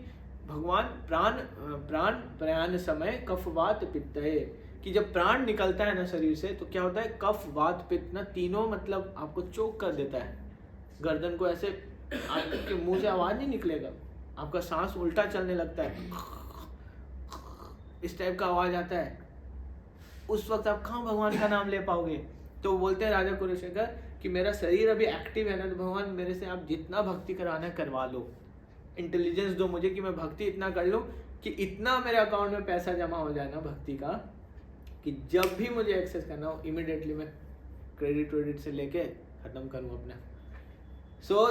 भगवान प्राण प्रयाण समय कफवात पित्त है, कि जब प्राण निकलता है ना शरीर से, तो क्या होता है? कफ वात पित्त ना, तीनों मतलब आपको चोक कर देता है. गर्दन को ऐसे, आपके मुंह से आवाज नहीं निकलेगा, आपका सांस उल्टा चलने लगता है, इस टाइप का आवाज आता है. उस वक्त आप कहाँ भगवान का नाम ले पाओगे? तो बोलते हैं राजा कुलशेखर कि मेरा शरीर अभी एक्टिव है ना, तो भगवान मेरे से आप जितना भक्ति कराना है करवा लो. इंटेलिजेंस दो मुझे कि मैं भक्ति इतना कर लूँ कि इतना मेरे अकाउंट में पैसा जमा हो जाए ना भक्ति का, कि जब भी मुझे एक्सेस करना हो इमिडिएटली मैं क्रेडिट वेडिट से लेके ख़त्म करूँ अपना. सो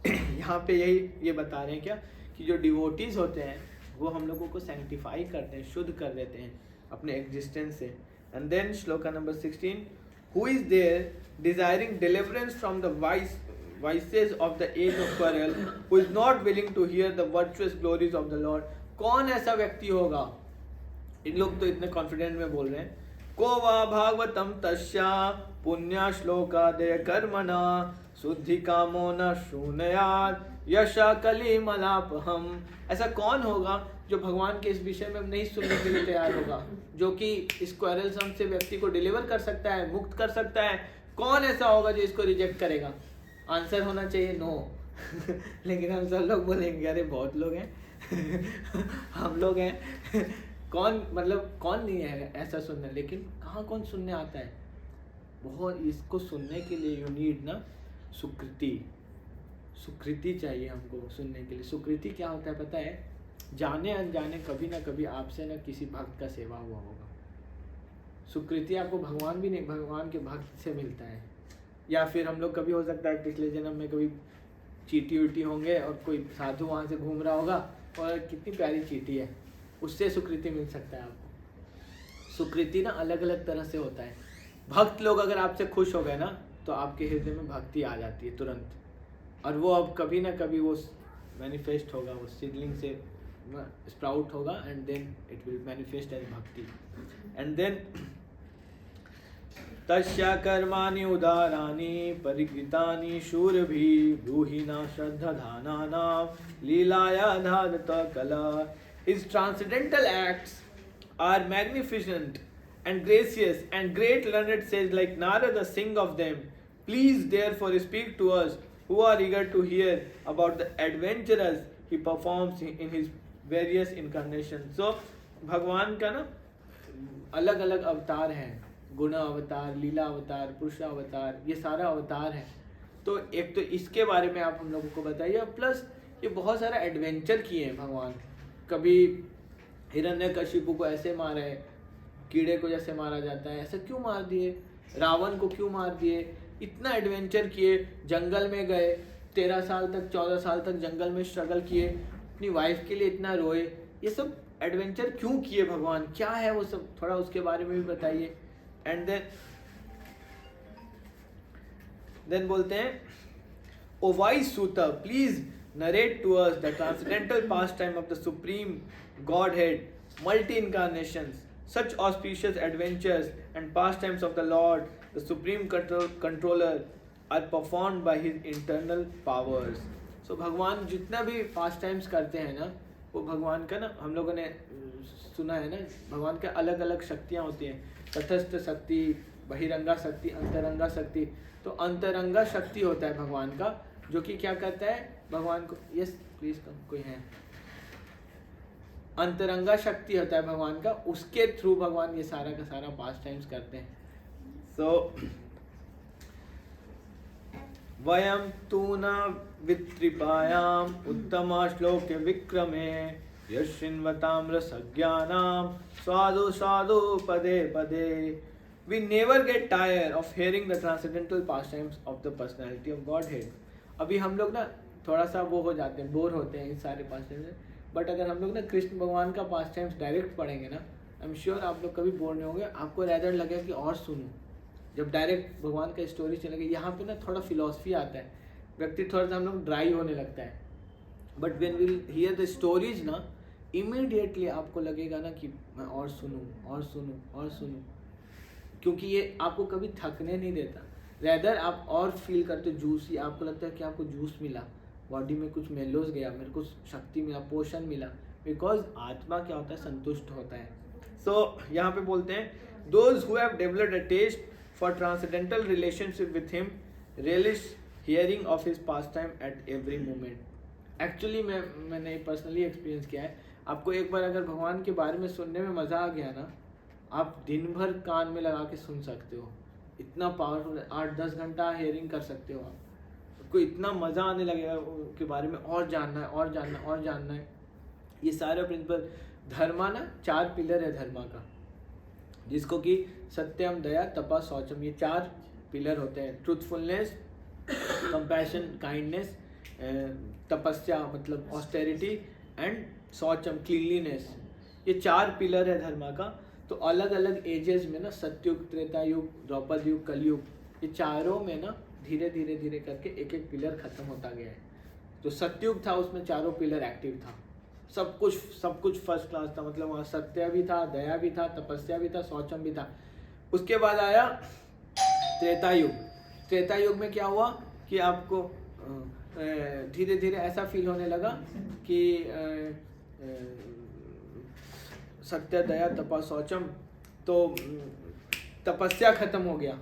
यहाँ पे यही ये बता रहे हैं क्या, कि जो डिवोटीज होते हैं वो हम लोगों को सैंक्टिफाई करते हैं, शुद्ध कर देते हैं अपने एग्जिस्टेंस से. And then shloka number 16, who is there desiring deliverance from the vices of the age of quarrel, who is not willing to hear the virtuous glories of the Lord? कौन ऐसा व्यक्ति होगा? इन लोग तो इतने कॉन्फिडेंट में बोल रहे हैं, को वा भागवतम तस्या पुण्य श्लोकादय कर्मणा शुद्धि कामो न शून्यात् यशा कलिमलापहम। ऐसा कौन होगा जो भगवान के इस विषय में नहीं सुनने के लिए तैयार होगा, जो कि इस क्वेरलसम से व्यक्ति को डिलीवर कर सकता है, मुक्त कर सकता है? कौन ऐसा होगा जो इसको रिजेक्ट करेगा? आंसर होना चाहिए नो। लेकिन हम सब लोग बोलेंगे अरे बहुत लोग हैं हम लोग हैं कौन, मतलब कौन नहीं है ऐसा सुनने? लेकिन कहाँ कौन सुनने आता है? बहुत इसको सुनने के लिए यू नीड ना सुकृति। सुकृति चाहिए हमको सुनने के लिए। सुकृति क्या होता है पता है? जाने अनजाने कभी ना कभी आपसे ना किसी भक्त का सेवा हुआ होगा। सुकृति आपको भगवान भी नहीं, भगवान के भक्त से मिलता है। या फिर हम लोग कभी हो सकता है पिछले जन्म में कभी चींटी उटी होंगे और कोई साधु वहाँ से घूम रहा होगा और कितनी प्यारी चींटी है, उससे सुकृति मिल सकता है आपको। सुकृति ना अलग अलग तरह से होता है। भक्त लोग अगर आपसे खुश हो गए ना तो आपके हृदय में भक्ति आ जाती है तुरंत, और वो अब कभी ना कभी वो मैनिफेस्ट होगा, वो सीडलिंग से स्प्राउट होगा and then it will manifest as bhakti. And then तस्या कर्माणि उदाराणि परिकृतानि शूरभिः ब्रूहिणा श्रद्धाधानानां लीलाया धादत कला। His transcendental acts are magnificent and gracious, and great learned sages like Narada sing of them. Please therefore speak to us who are eager to hear about the adventures he performs in his various incarnations. So भगवान का ना अलग अलग अवतार हैं, गुण अवतार, लीला अवतार, पुरुष अवतार, ये सारा अवतार है। तो एक तो इसके बारे में आप हम लोगों को बताइए, प्लस ये बहुत सारा एडवेंचर किए हैं भगवान। कभी हिरण्यकशिपु को ऐसे मारे, कीड़े को जैसे मारा जाता है ऐसा क्यों मार दिए, रावण को क्यों मार दिए, इतना एडवेंचर किए, जंगल में गए 13 साल तक 14 साल तक जंगल में स्ट्रगल किए, अपनी वाइफ के लिए इतना रोए, ये सब एडवेंचर क्यों किए भगवान, क्या है वो सब, थोड़ा उसके बारे में भी बताइए। एंड देन बोलते हैं, ओ वाइस सूता please narrate to us the transcendental pastime of the supreme Godhead, multi-incarnations, such auspicious adventures and pastimes of the Lord, the supreme controller, are performed by his internal powers. So भगवान जितना भी pastimes करते हैं ना, वो भगवान का ना, हम लोगों ने सुना है ना, भगवान के अलग अलग शक्तियाँ होती हैं, तटस्थ शक्ति, बहिरंगा शक्ति, अंतरंगा शक्ति। तो अंतरंगा शक्ति होता है भगवान का, जो कि क्या करता है भगवान को, यस प्लीज कोई है, अंतरंगा शक्ति होता है भगवान का, उसके थ्रू भगवान ये सारा का सारा पास टाइम्स करते हैं। सो वयम तू न वित्रिपायाम उत्तमा श्लोक विक्रमे यश्चिन्वताम्र सज्ञानाम साधु साधु पदे पदे। We never get tired of hearing the transcendental pastimes of the personality of Godhead. अभी हम लोग ना थोड़ा सा वो हो जाते हैं, बोर होते हैं इस सारे पास्टाइम्स से, बट अगर हम लोग ना कृष्ण भगवान का पास्टाइम्स डायरेक्ट पढ़ेंगे ना, आई एम श्योर आप लोग कभी बोर नहीं होंगे, आपको रैदर लगेगा कि और सुनूं। जब डायरेक्ट भगवान का स्टोरी चलेगी, यहाँ पे ना थोड़ा फिलॉसफी आता है, व्यक्ति थोड़ा सा हम लोग ड्राई होने लगता है, but when we hear the stories ना, इमीडिएटली आपको लगेगा ना कि मैं और सुनूं और सुनूं और सुनूं, क्योंकि ये आपको कभी थकने नहीं देता। रैदर आप और फील करते जूसी, आपको लगता है कि आपको जूस मिला, बॉडी में कुछ मेलोस गया, मेरे को शक्ति मिला, पोषण मिला, बिकॉज आत्मा क्या होता है, संतुष्ट होता है। सो यहाँ पे बोलते हैं, those who have developed a taste for transcendental relationship with him relish hearing of his pastime at every moment. Actually मैंने पर्सनली एक्सपीरियंस किया है, आपको एक बार अगर भगवान के बारे में सुनने में मज़ा आ गया ना, आप दिन भर कान में लगा के सुन सकते हो, इतना पावरफुल है, 8-10 घंटा हेयरिंग कर सकते हो आपको इतना मज़ा आने लगेगा उनके बारे में, और जानना है और जानना है और जानना है। ये सारा प्रिंसिपल धर्मा ना 4 पिलर है धर्मा का, जिसको कि सत्यम, दया, तपा, शौचम, ये 4 पिलर होते हैं। ट्रूथफुलनेस, कंपैशन, काइंडनेस, तपस्या मतलब ऑस्टेरिटी, एंड शौचम क्लीनलीनेस, ये 4 पिलर है धर्मा का। तो अलग अलग एजेस में ना, सतयुग, त्रेता युग, द्वापर युग, कलयुग, ये चारों में ना धीरे धीरे धीरे करके एक एक पिलर खत्म होता गया है। जो सतयुग था उसमें चारों पिलर एक्टिव था, सब कुछ फर्स्ट क्लास था, मतलब वहाँ सत्य भी था, दया भी था, तपस्या भी था, शौचम भी था। उसके बाद आया त्रेता युग। त्रेता युग में क्या हुआ कि आपको धीरे धीरे ऐसा फील होने लगा कि सत्य, दया, तपा, शौचम, तो तपस्या खत्म हो गया।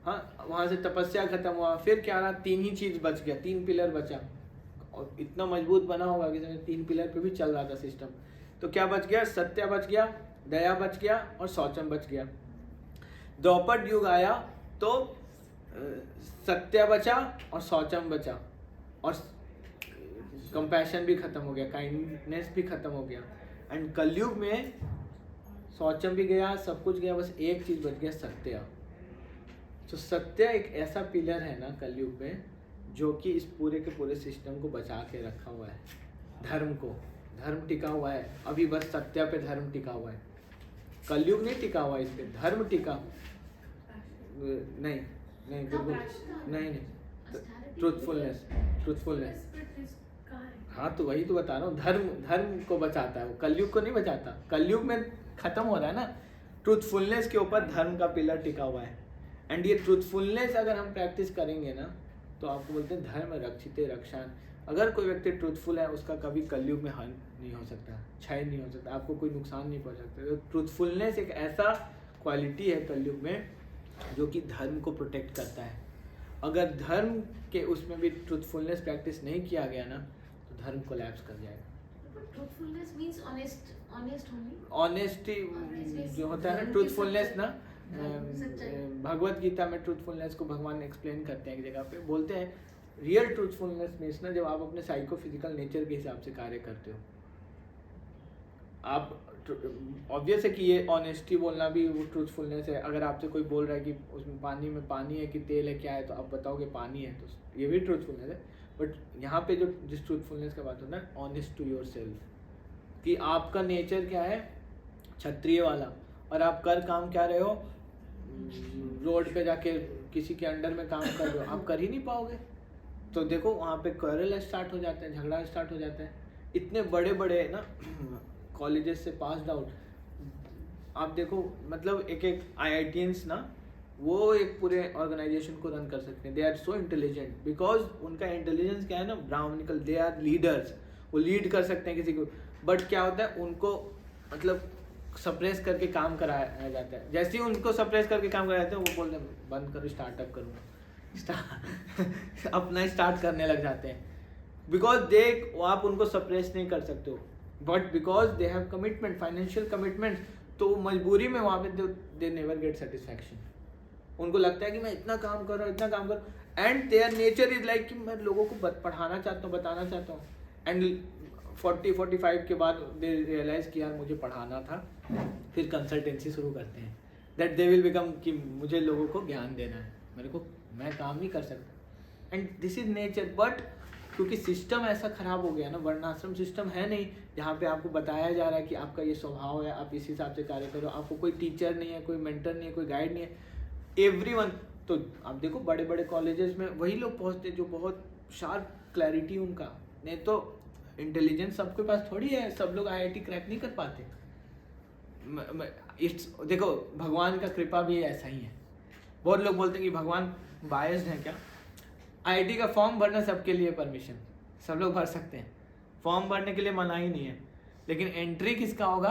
हाँ, वहाँ से तपस्या खत्म हुआ, फिर क्या रहा, 3 ही चीज बच गया, 3 पिलर बचा, और इतना मजबूत बना होगा कि 3 पिलर पे भी चल रहा था सिस्टम। तो क्या बच गया, सत्य बच गया, दया बच गया और शौचम बच गया। द्वापर युग आया तो सत्य बचा और शौचम बचा, और कंपैशन भी खत्म हो गया, काइंडनेस भी खत्म हो गया। एंड कलयुग में शौचम भी गया, सब कुछ गया, बस एक चीज बच गया, सत्य। तो सत्य एक ऐसा पिलर है ना कलयुग में, जो कि इस पूरे के पूरे सिस्टम को बचा के रखा हुआ है। धर्म टिका हुआ है, अभी बस सत्य पे धर्म टिका हुआ है। कलयुग नहीं टिका हुआ है, इस पे धर्म टिका नहीं बिल्कुल नहीं, ट्रूथफुलनेस। हाँ, तो वही तो बता रहा हूँ, धर्म को बचाता है वो, कलयुग को नहीं बचाता। कलयुग में खत्म हो रहा है ना, ट्रूथफुलनेस के ऊपर धर्म का पिलर टिका हुआ है। एंड ये ट्रूथफुलनेस अगर हम प्रैक्टिस करेंगे ना, तो आपको बोलते हैं धर्म रक्षिते रक्षान। अगर कोई व्यक्ति ट्रूथफुल है, उसका कभी कलयुग में हानि नहीं हो सकता, क्षय नहीं हो सकता, आपको कोई नुकसान नहीं पहुंच सकता। तो ट्रूथफुलनेस एक ऐसा क्वालिटी है कलयुग में जो कि धर्म को प्रोटेक्ट करता है। अगर धर्म के उसमें भी ट्रूथफुलनेस प्रैक्टिस नहीं किया गया ना, तो धर्म कोलैप्स कर जाएगा। Truthfulness means honest only, honesty जो होता है ना, ट्रूथफुलनेस ना, भगवत गीता में ट्रूथफुलनेस को भगवान एक्सप्लेन करते हैं एक जगह पे, बोलते हैं रियल ट्रूथफुलनेस मीन्स ना, जब आप अपने साइकोफिजिकल नेचर के हिसाब से कार्य करते हो। आप ऑब्वियस है कि ये ऑनेस्टी बोलना भी वो ट्रूथफुलनेस है। अगर आपसे कोई बोल रहा है कि उसमें पानी है कि तेल है, क्या है, तो आप बताओगे पानी है, तो ये भी ट्रूथफुलनेस है। बट यहाँ पे जो जिस ट्रूथफुलनेस का बात होता है, ऑनेस्ट टू योर सेल्फ, कि आपका नेचर क्या है, क्षत्रिय वाला, और आप कर काम क्या रहे हो, रोड पे जाके किसी के अंडर में काम कर रहे हो, आप कर ही नहीं पाओगे। तो देखो वहाँ पे क्वारल स्टार्ट हो जाता है, झगड़ा स्टार्ट हो जाता है। इतने बड़े बड़े ना कॉलेजेस से पास आउट, आप देखो, मतलब एक IITians ना, वो एक पूरे ऑर्गेनाइजेशन को रन कर सकते हैं। They are so intelligent, because उनका इंटेलिजेंस क्या है ना, ब्राह्मणिकल, दे आर लीडर्स, वो लीड कर सकते हैं किसी को। बट क्या होता है, उनको मतलब सप्रेस करके काम कराया जाता है। जैसे ही उनको सप्रेस करके काम कराया जाता है, वो बोलते हैं बंद करो, स्टार्टअप करूँगा, अपना स्टार्ट करने लग जाते हैं। बिकॉज आप उनको सप्रेस नहीं कर सकते हो, but because they have commitment, financial commitment, तो मजबूरी में वहाँ पे दे नेवर गेट सेटिस्फैक्शन। उनको लगता है कि मैं इतना काम कर रहा हूँ, and their nature is like कि मैं लोगों को पढ़ाना चाहता हूँ, बताना चाहता हूँ। एंड 40-45 के बाद दे रियलाइज कि यार मुझे पढ़ाना था, फिर कंसल्टेंसी शुरू करते हैं, दैट दे विल बिकम कि मुझे लोगों को ज्ञान देना है, मैं काम नहीं कर सकता। And this is nature. But क्योंकि सिस्टम ऐसा खराब हो गया ना, वर्णाश्रम सिस्टम है नहीं जहाँ पे आपको बताया जा रहा है कि आपका ये स्वभाव है, आप इस हिसाब से कार्य करो, आपको कोई टीचर नहीं है, कोई मेंटर नहीं है, कोई गाइड नहीं है, एवरीवन। तो आप देखो बड़े बड़े कॉलेजेस में वही लोग पहुँचते जो बहुत शार्प क्लैरिटी उनका, नहीं तो इंटेलिजेंस सबके पास थोड़ी है, सब लोग IIT क्रैक नहीं कर पाते। देखो भगवान का कृपा भी ऐसा ही है। बहुत लोग बोलते हैं कि भगवान बायस्ड है क्या। IIT का फॉर्म भरना सबके लिए परमिशन, सब लोग भर सकते हैं, फॉर्म भरने के लिए मना ही नहीं है, लेकिन एंट्री किसका होगा,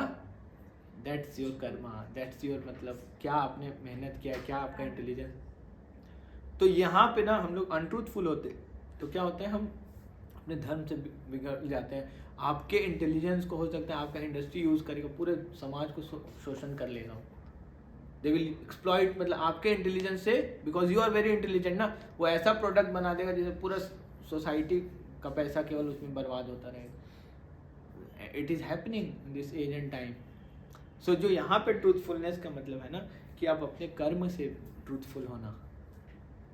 that's your Karma, that's your, मतलब क्या आपने मेहनत किया, क्या आपका इंटेलिजेंस। तो यहाँ पे ना हम लोग अनट्रूथफुल होते, तो क्या होता है, हम अपने धर्म से बिगड़ जाते हैं। आपके इंटेलिजेंस को हो सकता है आपका इंडस्ट्री यूज करेगा, पूरे समाज को शोषण कर लेगा, दे विल एक्सप्लॉइट, मतलब आपके इंटेलिजेंस से, because you are very intelligent ना, वो ऐसा प्रोडक्ट बना देगा जिससे पूरा सोसाइटी का पैसा केवल उसमें बर्बाद होता रहेगा। It is happening in this age and time. So जो यहाँ पे ट्रूथफुलनेस का मतलब है ना, कि आप अपने कर्म से ट्रूथफुल होना,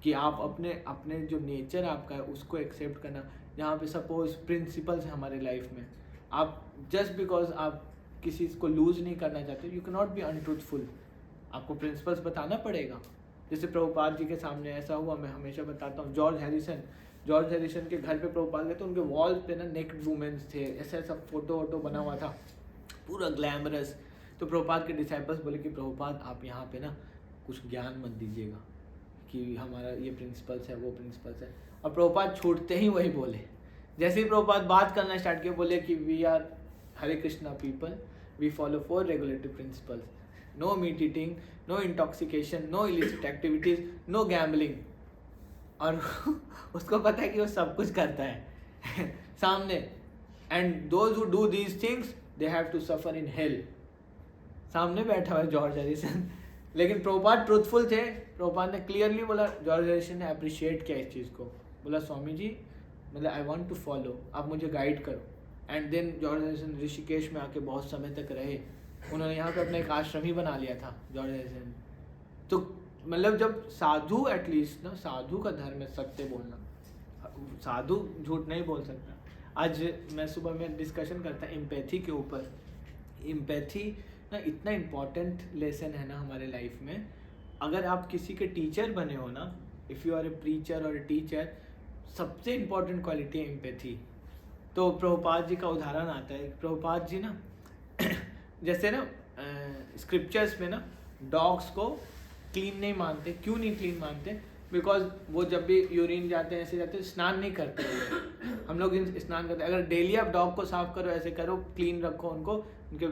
कि आप अपने जो नेचर आपका है उसको एक्सेप्ट करना। जहाँ पे सपोज प्रिंसिपल्स है हमारे लाइफ में, आप जस्ट बिकॉज आप किसी को लूज नहीं करना चाहते, यू कैन नॉट बी अनट्रूथफुल, आपको प्रिंसिपल्स बताना पड़ेगा। जैसे प्रभुपाद जी के सामने ऐसा हुआ, मैं हमेशा बताता हूँ, जॉर्ज हैरिसन के घर पे प्रभुपाद गए तो उनके वॉल पे ना नेक्ड वुमेन्स थे, ऐसा ऐसा फोटो वोटो बना हुआ था पूरा ग्लैमरस। तो प्रभुपाद के डिसाइपल्स बोले कि प्रभुपाद आप यहाँ पे ना कुछ ज्ञान मत दीजिएगा कि हमारा ये प्रिंसिपल्स है वो प्रिंसिपल्स है। और प्रभुपाद छूटते ही वही बोले, जैसे ही प्रभुपाद बात करना स्टार्ट किया बोले कि we are Hare Krishna people, we follow 4 regulatory principles, no meat eating, no intoxication, no illicit activities, no gambling. और उसको पता है कि वो सब कुछ करता है सामने, and those who do these things they have to suffer in hell. सामने बैठा हुआ है जॉर्ज हैरिसन, लेकिन प्रभुपाद ट्रूथफुल थे। प्रभुपाद ने क्लियरली बोला, जॉर्ज हैरिसन ने अप्रिशिएट किया इस चीज़ को, बोला स्वामी जी मतलब आई वांट टू फॉलो, आप मुझे गाइड करो। And then George Harrison Rishikesh में आके बहुत समय तक रहे, उन्होंने यहाँ पे अपना एक आश्रम ही बना लिया था जॉर्ज हैरिसन। तो मतलब जब साधु एटलीस्ट ना, साधु का धर्म है सत्य बोलना, साधु झूठ नहीं बोल सकता। आज मैं सुबह में डिस्कशन करता एम्पैथी के ऊपर। एम्पैथी ना इतना इम्पॉर्टेंट लेसन है ना हमारे लाइफ में। अगर आप किसी के टीचर बने हो ना, if you are a preacher और ए टीचर, सबसे इम्पॉर्टेंट क्वालिटी है एम्पैथी। तो प्रभुपाद जी का उदाहरण आता है, प्रभुपाद जी ना जैसे ना स्क्रिप्चर्स में ना डॉग्स को क्लीन नहीं मानते। क्यों नहीं क्लीन मानते? बिकॉज वो जब भी यूरिन जाते हैं ऐसे जाते हैं, स्नान नहीं करते हैं। हम लोग स्नान करते हैं। अगर डेली आप डॉग को साफ करो, ऐसे करो, क्लीन रखो उनको, उनके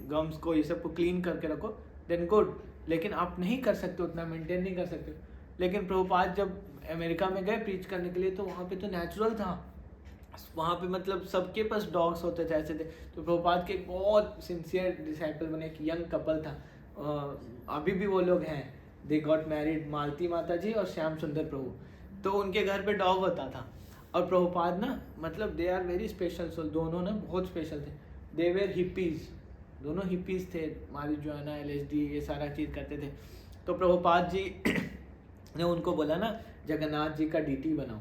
गम्स को ये सब को क्लीन करके रखो, देन गुड। लेकिन आप नहीं कर सकते, उतना मेंटेन नहीं कर सकते। लेकिन प्रभुपाद जब अमेरिका में गए प्रीच करने के लिए, तो वहाँ पे तो नेचुरल था, वहाँ पे मतलब सबके पास डॉग्स होते थे, ऐसे थे। तो प्रभुपाद के एक बहुत सिंसियर डिसाइपल बने, एक यंग कपल था, अभी भी वो लोग हैं, दे गॉट मैरिड, मालती माता जी और श्याम सुंदर प्रभु। तो उनके घर पे डॉग होता था। और प्रभुपाद ना मतलब they are very special soul, दोनों ना बहुत स्पेशल थे। दे वेर हिपीज, दोनों हिपीज थे, मारिजुआना LSD ये सारा चीज़ करते थे। तो प्रभुपाद जी ने उनको बोला ना जगन्नाथ जी का DT बनाओ।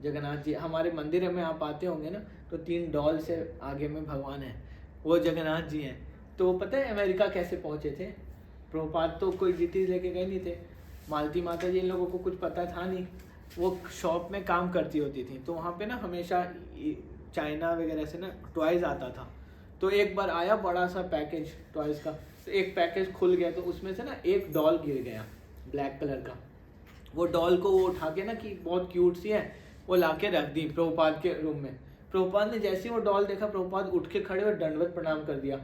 जगन्नाथ जी हमारे मंदिर में आप आते होंगे ना, तो 3 डॉल से आगे में भगवान है, वो जगन्नाथ जी हैं। तो पता है अमेरिका कैसे पहुँचे थे? प्रभुपाद तो कोई DT लेके गए नहीं थे, मालती माता जी इन लोगों को कुछ पता था नहीं, वो शॉप में काम करती होती थी। तो वहाँ पे ना हमेशा चाइना वगैरह से ना टॉयज़ आता था। तो एक बार आया बड़ा सा पैकेज टॉयज़ का, तो एक पैकेज खुल गया, तो उसमें से ना एक डॉल गिर गया ब्लैक कलर का। वो डॉल को वो उठा के ना, कि बहुत क्यूट सी है, वो ला के रख दी प्रभुपाद के रूम में। प्रभुपाद ने जैसे ही वो डॉल देखा, प्रभुपाद उठ के खड़े और दंडवत प्रणाम कर दिया।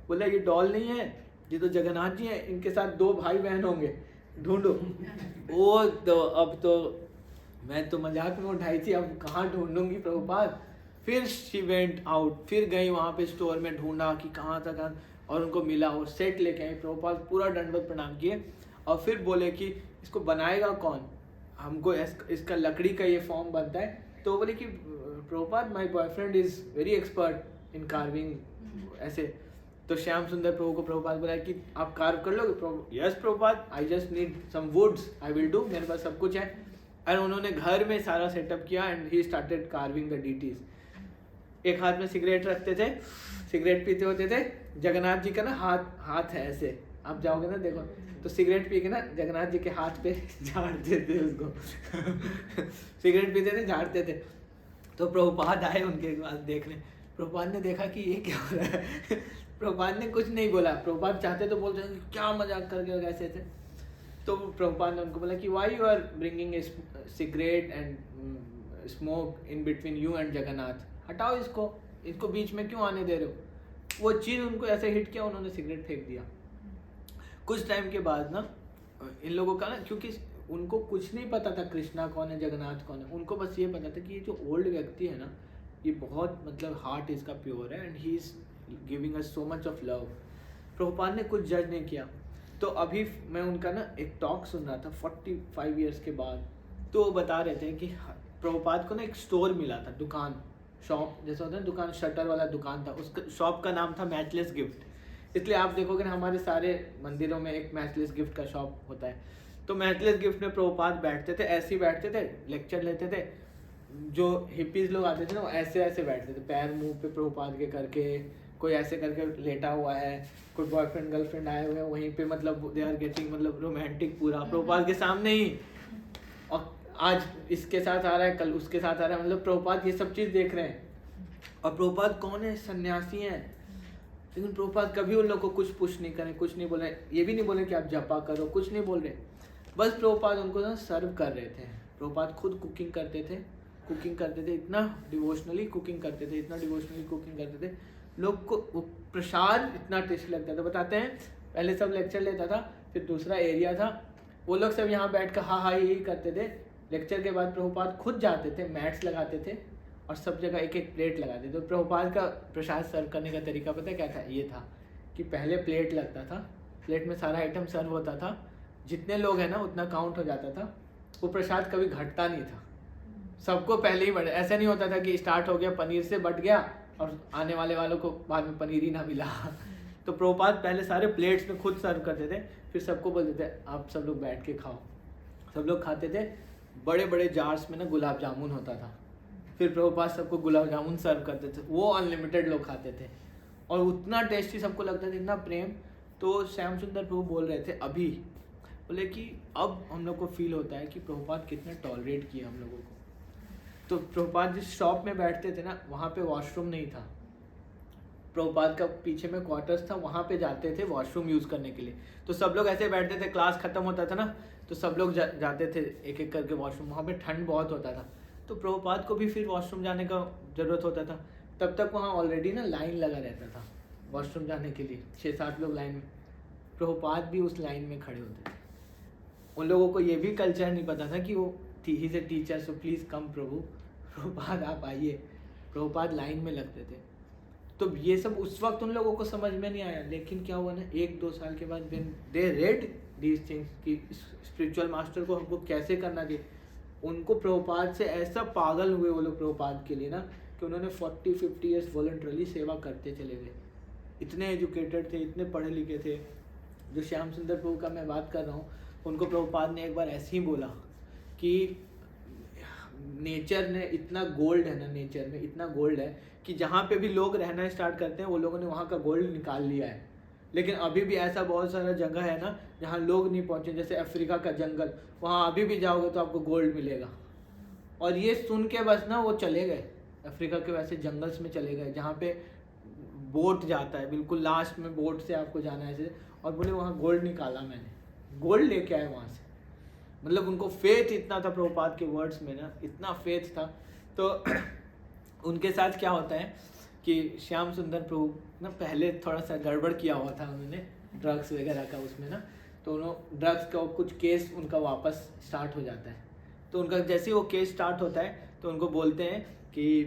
बोला ये डॉल नहीं है, ये तो जगन्नाथ जी हैं, इनके साथ 2 भाई बहन होंगे, ढूंढो। वो तो अब तो मैं तो मजाक में उठाई थी, अब कहाँ ढूंढूंगी प्रभुपाद। फिर शी वेंट आउट, फिर गई वहाँ पे स्टोर में, ढूंढा कि कहाँ था कहाँ, और उनको मिला, वो सेट लेके आई। प्रभुपाद पूरा दंडवत प्रणाम किए और फिर बोले कि इसको बनाएगा कौन, हमको इसका लकड़ी का ये फॉर्म बनता है। तो बोले कि Prabhupada my boyfriend is very expert in carving ऐसे। तो श्याम सुंदर प्रभु को प्रभुपाद बोला कि आप कार्व कर लोगे? Yes Prabhupada, I just need some woods, I will do, मेरे पास सब कुछ है। और उन्होंने घर में सारा सेटअप किया and he started carving the DTs। एक हाथ में सिगरेट रखते थे, सिगरेट पीते होते थे। जगन्नाथ जी का ना हाथ है ऐसे, आप जाओगे ना देखो, तो सिगरेट पी के ना जगन्नाथ जी के हाथ पे झाड़ते थे उसको सिगरेट पीते थे, झाड़ते थे। तो प्रभुपाद आए उनके पास देखने। प्रभुपाद ने देखा कि ये क्या हो रहा है प्रभुपाद ने कुछ नहीं बोला। प्रभुपाद चाहते तो बोलते हैं क्या मजाक करके कैसे थे। तो प्रभुपाद ने उनको बोला कि why you are bringing a cigarette and smoke in between you and Jagannath, हटाओ इसको बीच में क्यों आने दे रहे हो। वो चीज़ उनको ऐसे हिट किया, उन्होंने सिगरेट फेंक दिया। कुछ टाइम के बाद ना इन लोगों का ना, क्योंकि उनको कुछ नहीं पता था कृष्णा कौन है, जगन्नाथ कौन है, उनको बस ये पता था कि ये जो ओल्ड व्यक्ति है ना, ये बहुत मतलब हार्ट इसका प्योर है and he is giving us so much of love. Prabhupada ने कुछ जज नहीं किया। तो अभी मैं उनका ना एक टॉक सुन रहा था 45 ईयर्स के बाद। तो वो बता रहे थे कि प्रभुपाद को ना एक स्टोर मिला था, दुकान, शॉप जैसा होता है दुकान, शटर वाला दुकान था। उसका शॉप का नाम था मैचलेस गिफ्ट। इसलिए आप देखोगे ना हमारे सारे मंदिरों में एक मैचलेस गिफ्ट का शॉप होता है। तो मैचलेस गिफ्ट में प्रभुपाद बैठते थे, ऐसे ही बैठते थे, लेक्चर लेते थे। जो हिपीज लोग आते थे ना, वो ऐसे ऐसे बैठते थे, पैर मुंह पे प्रभुपाद के करके, कोई ऐसे करके लेटा हुआ है, कोई बॉयफ्रेंड गर्लफ्रेंड आए हुए हैं वहीं पे, मतलब दे आर गेटिंग मतलब रोमांटिक पूरा प्रभुपाद के सामने ही, और आज इसके साथ आ रहा है कल उसके साथ आ रहा है, मतलब प्रभुपाद ये सब चीज़ देख रहे हैं। और प्रभुपाद कौन है? सन्यासी हैं, लेकिन प्रभुपाद कभी उन लोग को कुछ पुश नहीं करें, कुछ नहीं बोले, ये भी नहीं बोले कि आप जपा करो, कुछ नहीं बोल रहे। बस प्रभुपाद उनको ना सर्व कर रहे थे। प्रभुपाद खुद कुकिंग करते थे, इतना डिवोशनली कुकिंग करते थे, लोग को वो प्रसाद इतना टेस्टी लगता था। बताते हैं पहले सब लेक्चर लेता था, फिर दूसरा एरिया था, वो लोग सब यहाँ बैठ कर हाँ यही करते थे। लेक्चर के बाद प्रभुपाद खुद जाते थे, मैट्स लगाते थे और सब जगह एक एक प्लेट लगाते थे। तो प्रभुपाद का प्रसाद सर्व करने का तरीका पता है क्या था? ये था कि पहले प्लेट लगता था, प्लेट में सारा आइटम सर्व होता था, जितने लोग हैं ना उतना काउंट हो जाता था। वो प्रसाद कभी घटता नहीं था, सबको पहले ही बढ़े। ऐसा नहीं होता था कि स्टार्ट हो गया पनीर से बट गया और आने वाले वालों को बाद में पनीर ही ना मिला। तो प्रभुपाद पहले सारे प्लेट्स में खुद सर्व करते थे, फिर सबको बोलते थे आप सब लोग बैठ के खाओ। सब लोग खाते थे, बड़े बड़े जार्स में ना गुलाब जामुन होता था, फिर प्रभुपाद सबको गुलाब जामुन सर्व करते थे, वो अनलिमिटेड लोग खाते थे और उतना टेस्टी सबको लगता था, इतना प्रेम। तो श्याम सुंदर प्रभु बोल रहे थे अभी, बोले कि अब हम लोग को फील होता है कि प्रभुपाद कितने टॉलरेट किए हम लोगों को। तो प्रभुपाद जिस शॉप में बैठते थे ना, वहाँ पे वॉशरूम नहीं था, प्रभुपाद का पीछे में क्वार्टर्स था, वहाँ पे जाते थे वॉशरूम यूज़ करने के लिए। तो सब लोग ऐसे बैठते थे, क्लास खत्म होता था ना, तो सब लोग जाते थे एक एक करके वॉशरूम। वहाँ पे ठंड बहुत होता था, तो प्रभुपाद को भी फिर वॉशरूम जाने का ज़रूरत होता था। तब तक वहाँ ऑलरेडी ना लाइन लगा रहता था वॉशरूम जाने के लिए, 6-7 लोग लाइन में, प्रभुपाद भी उस लाइन में खड़े होते थे। उन लोगों को ये भी कल्चर नहीं पता था कि वो he is a teacher, so please कम प्रभुपाद आप आइए। प्रभुपाद लाइन में लगते थे। तो ये सब उस वक्त उन लोगों को समझ में नहीं आया, लेकिन क्या हुआ ना, 1-2 साल के बाद when they red these things कि स्पिरिचुअल मास्टर को हमको कैसे करना चाहिए, उनको प्रभुपाद से ऐसा पागल हुए वो लोग प्रभुपाद के लिए ना, कि उन्होंने 40-50 ईयर्स वॉलंटरली सेवा करते चले गए। इतने एजुकेटेड थे, इतने पढ़े लिखे थे। जो श्याम सुंदर प्रभु का मैं बात कर रहा हूँ, उनको प्रभुपाद ने एक बार ऐसे ही बोला कि नेचर ने इतना गोल्ड है ना, नेचर में इतना गोल्ड है कि जहाँ पे भी लोग रहना स्टार्ट करते हैं वो लोगों ने वहाँ का गोल्ड निकाल लिया है। लेकिन अभी भी ऐसा बहुत सारा जगह है ना जहाँ लोग नहीं पहुँचे, जैसे अफ्रीका का जंगल, वहाँ अभी भी जाओगे तो आपको गोल्ड मिलेगा। और ये सुन के बस ना वो चले गए अफ्रीका के वैसे जंगल्स में चले गए, जहाँ पे बोट जाता है, बिल्कुल लास्ट में बोट से आपको जाना है ऐसे, और बोले वहाँ गोल्ड निकाला मैंने, गोल्ड लेके आए वहाँ से। मतलब उनको फेथ इतना था प्रभुपाद के वर्ड्स में ना, इतना फेथ था। तो उनके साथ क्या होता है कि श्याम सुंदर प्रभु ना पहले थोड़ा सा गड़बड़ किया हुआ था उन्होंने ड्रग्स वगैरह का उसमें ना, तो उन्होंने ड्रग्स का कुछ केस उनका वापस स्टार्ट हो जाता है। तो उनका जैसे ही वो केस स्टार्ट होता है तो उनको बोलते हैं कि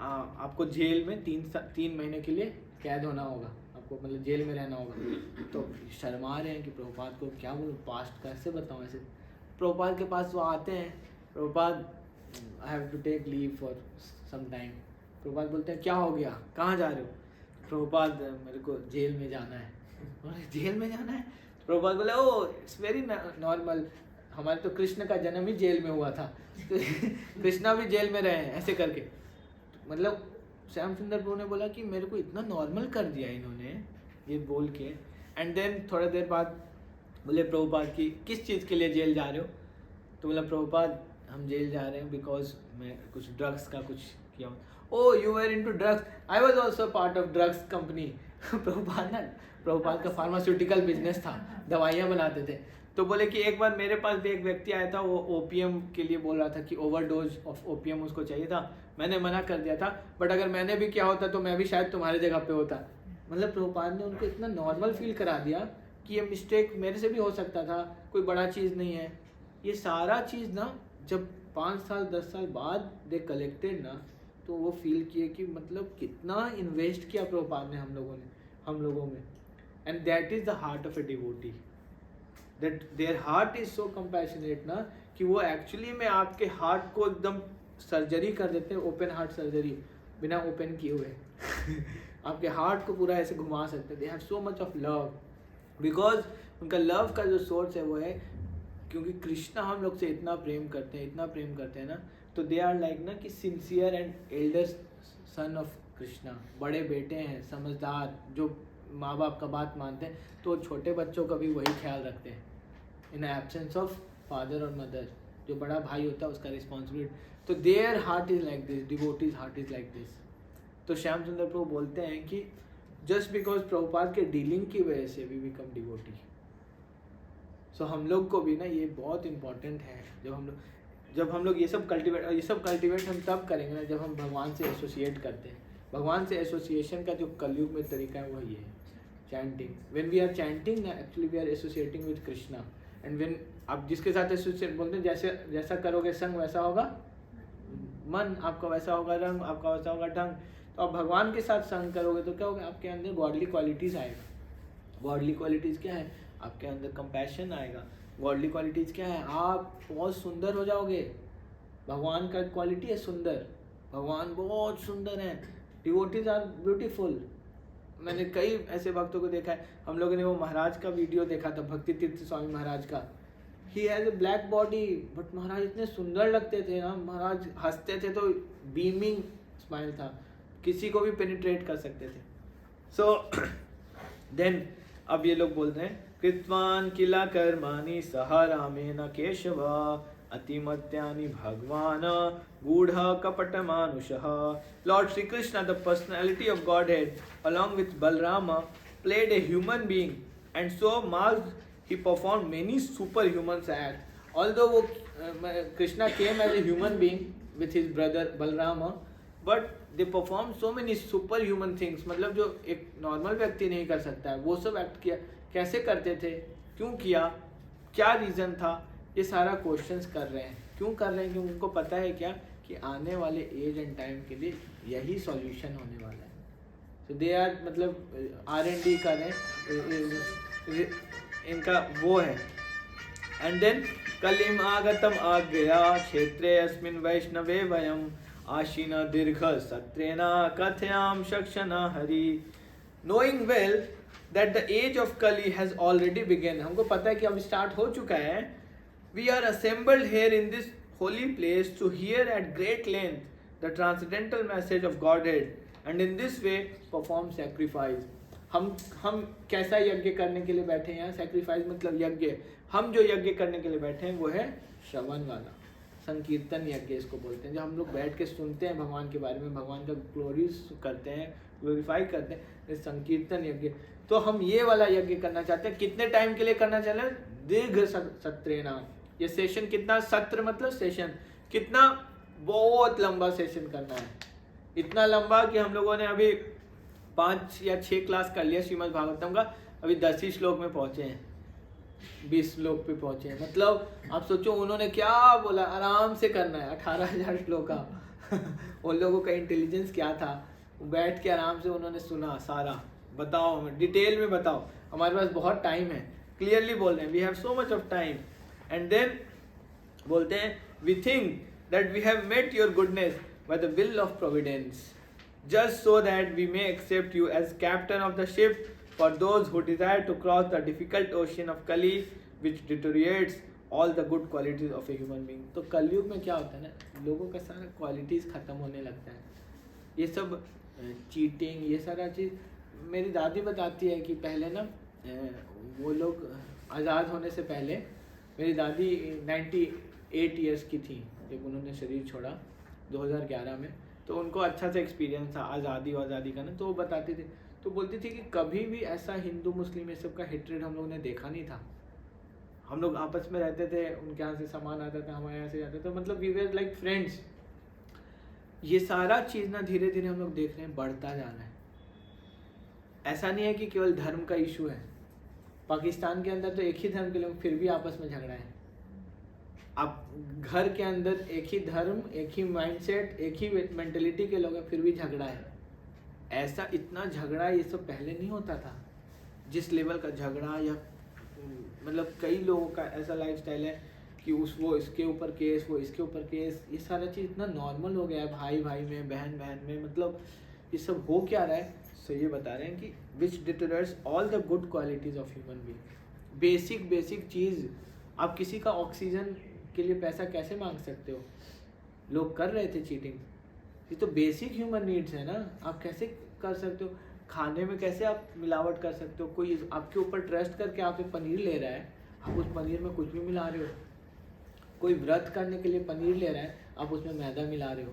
आपको जेल में 3 महीने के लिए कैद होना होगा, आपको मतलब जेल में रहना होगा। तो शर्मा रहे हैं कि प्रभुपाद को क्या बोलूँ, पास्ट कैसे बताऊँ ऐसे। प्रभुपाद के पास वो आते हैं, Prabhupada I have to take leave for some time. Prabhupada बोलते हैं क्या हो गया, कहाँ जा रहे हो? प्रभुपाद मेरे को जेल में जाना है। जेल में जाना है? प्रभुपाद बोले ओ इट्स वेरी नॉर्मल, हमारे तो कृष्ण का जन्म ही जेल में हुआ था, तो कृष्णा भी जेल में रहे हैं, ऐसे करके। मतलब श्याम सुंदर प्रभु ने बोला कि मेरे को इतना नॉर्मल कर दिया इन्होंने ये बोल के। एंड देन थोड़ा देर बाद बोले प्रभुपाद की किस चीज़ के लिए जेल जा रहे हो? तो बोला प्रभुपाद हम जेल जा रहे हैं बिकॉज मैं कुछ ड्रग्स का कुछ किया हूँ। Oh you were into drugs, I was also part of drugs company. Prabhupada का फार्मास्यूटिकल बिजनेस था, दवाइयाँ बनाते थे। तो बोले कि एक बार मेरे पास भी एक व्यक्ति आया था, वो ओपीएम के लिए बोल रहा था कि ओवरडोज ऑफ ओपीएम उसको चाहिए था। मैंने मना कर दिया था, बट अगर मैंने भी किया होता तो मैं भी शायद तुम्हारे जगह पे होता। मतलब प्रभुपाद ने उनको इतना नॉर्मल फील करा दिया कि ये मिस्टेक मेरे से भी हो सकता था, कोई बड़ा चीज़ नहीं है। ये सारा चीज़ ना जब 5 साल 10 साल बाद दे कलेक्टेड ना, तो वो फील किए कि मतलब कितना इन्वेस्ट किया प्रभुपाद ने हम लोगों में। And that is the heart of a devotee, that their heart is so compassionate ना, कि वो एक्चुअली में आपके हार्ट को एकदम सर्जरी कर देते हैं, ओपन हार्ट सर्जरी, बिना ओपन किए हुए आपके हार्ट को पूरा ऐसे घुमा सकते हैं। They have so much of love, because उनका लव का जो सोर्स है वो है क्योंकि कृष्णा हम लोग से इतना प्रेम करते हैं, इतना प्रेम करते हैं ना, तो दे आर लाइक ना कि sincere and elder son of Krishna बड़े बेटे हैं, समझदार, जो माँ बाप का बात मानते हैं, तो छोटे बच्चों का भी वही ख्याल रखते हैं इन एब्सेंस ऑफ फादर और मदर। जो बड़ा भाई होता है उसका रिस्पॉन्सिबिलिटी, तो their heart is like this, devotees heart is like this. तो श्याम सुंदर प्रभु बोलते हैं कि जस्ट बिकॉज प्रभुपाद के डीलिंग की वजह से वी बिकम डिवोटी। सो हम लोग को भी ना ये बहुत इम्पोर्टेंट है, जब हम लोग ये सब कल्टिवेट हम तब करेंगे ना जब हम भगवान से एसोसिएट करते हैं। भगवान से एसोसिएशन का जो कलयुग में तरीका है वो ये है, chanting. When we are chanting ना, actually we are associating with Krishna. And when आप जिसके साथ एसोसिएट बोलते हैं, जैसा करोगे संग वैसा होगा मन, आपका वैसा होगा रंग, आपका वैसा होगा ढंग। तो आप भगवान के साथ संग करोगे तो क्या होगा, आपके अंदर गॉडली क्वालिटीज आएगा। गॉडली क्वालिटीज क्या है, आपके अंदर कंपैशन आएगा। गॉडली क्वालिटीज क्या है, आप बहुत सुंदर हो जाओगे। भगवान का क्वालिटी है सुंदर, भगवान बहुत सुंदर है। Devotees are beautiful. मैंने कई ऐसे भक्तों को देखा है, हम लोगों ने वो महाराज का वीडियो देखा था, भक्ति तीर्थ स्वामी महाराज का। He has a black body but Maharaj इतने सुंदर लगते थे ना, महाराज हंसते थे तो बीमिंग स्माइल था, किसी को भी पेनिट्रेट कर सकते थे। सो देन अब ये लोग बोलते हैं कृत्वान किला कर्माणि सह रामेण केशव अतिमत्यानि भगवान गूढ़ कपट मानुषः। Lord Sri Krishna, the personality of Godhead, along with Balrama, played a human being, and so masked he performed many superhuman acts. Although Krishna came as a human being with his brother Balrama, but they performed so many superhuman things. मतलब जो एक normal व्यक्ति नहीं कर सकता है वो सब एक्ट किया। कैसे करते थे, क्यों किया, क्या रीज़न था, ये सारा क्वेश्चंस कर रहे हैं। क्यों कर रहे हैं, क्योंकि उनको पता है क्या कि आने वाले एज एंड टाइम के लिए यही सॉल्यूशन होने वाला है। तो दे आर मतलब R&D कर रहे हैं, इनका वो है। एंड देन कलिम आगतम आज्ञया क्षेत्रे अस्मिन् वैष्णवे वयम आशीन दीर्घ सत्रेना कथयाम शक्षना हरि। Knowing well that the age of Kali has already begun, हमको पता है कि अब स्टार्ट हो चुका है। We are assembled here in this holy place to hear at great length the transcendental message of Godhead, and in this way perform sacrifice. हम कैसा यज्ञ करने के लिए बैठे हैं यहाँ, सेक्रीफाइस मतलब यज्ञ। हम जो यज्ञ करने के लिए बैठे हैं वो है श्रवण वाला, संकीर्तन यज्ञ इसको बोलते हैं। जब हम लोग बैठ के सुनते हैं भगवान के बारे में, भगवान का ग्लोरीज करते हैं, ग्लोरीफाई करते हैं, ये संकीर्तन यज्ञ। तो हम ये वाला यज्ञ करना चाहते हैं। कितने टाइम के लिए करना चाहते हैं, दीर्घ सत्रेना। ये सेशन कितना, सत्र मतलब सेशन, कितना, बहुत लंबा सेशन करना है। इतना लंबा कि हम लोगों ने अभी 5 या 6 क्लास कर लिया श्रीमद् भागवतम का, अभी 10 ही श्लोक में पहुंचे हैं, 20 श्लोक पे पहुंचे हैं। मतलब आप सोचो उन्होंने क्या बोला, आराम से करना है 18,000 श्लोक का। उन लोगों का इंटेलिजेंस क्या था, बैठ के आराम से उन्होंने सुना सारा। बताओ हमें डिटेल में बताओ, हमारे पास बहुत टाइम है, क्लियरली बोल रहे हैं, we have so much of time. And then बोलते हैं we think that we have met your goodness by the will of providence just so that we may accept you as captain of the ship for those who desire to cross the difficult ocean of Kali which deteriorates all the good qualities of a human being. तो कलयुग में क्या होता है ना, लोगों का सारा qualities खत्म होने लगता है। ये सब चीटिंग, ये सारा चीज़ मेरी दादी बताती है कि पहले ना वो लोग आज़ाद होने से पहले, मेरी दादी 98 ईयर्स की थी जब उन्होंने शरीर छोड़ा 2011 में, तो उनको अच्छा सा एक्सपीरियंस था आज़ादी का ना। तो वो बताती थी, तो बोलती थी कि कभी भी ऐसा हिंदू मुस्लिम ये सब का हेट्रेड हम लोगों ने देखा नहीं था। हम लोग आपस में रहते थे, उनके यहाँ से सामान आता था, हमारे यहाँ से जाता था, मतलब वी वर लाइक फ्रेंड्स। ये सारा चीज़ ना धीरे धीरे हम लोग देख रहे हैं बढ़ता जा रहा है। ऐसा नहीं है कि केवल धर्म का इशू है। पाकिस्तान के अंदर तो एक ही धर्म के लोग फिर भी आपस में झगड़ा है। अब घर के अंदर एक ही धर्म, एक ही माइंडसेट, एक ही मेंटेलिटी के लोग हैं, फिर भी झगड़ा है। ऐसा इतना झगड़ा ये सब पहले नहीं होता था। जिस लेवल का झगड़ा, या मतलब कई लोगों का ऐसा लाइफस्टाइल है कि वो इसके ऊपर केस, वो इसके ऊपर केस, ये सारा चीज़ इतना नॉर्मल हो गया है, भाई भाई में, बहन बहन में। मतलब ये सब हो क्या रहा है, सो ये बता रहे हैं कि which deteriorates all the good qualities of human being. Basic चीज़, आप किसी का ऑक्सीजन के लिए पैसा कैसे मांग सकते हो? लोग कर रहे थे चीटिंग, ये तो बेसिक ह्यूमन नीड्स है ना। आप कैसे कर सकते हो? खाने में कैसे आप मिलावट कर सकते हो? कोई आपके ऊपर ट्रस्ट करके आप एक पनीर ले रहा है, आप उस पनीर में कुछ भी मिला रहे हो। कोई व्रत करने के लिए पनीर ले रहा है, आप उसमें मैदा मिला रहे हो।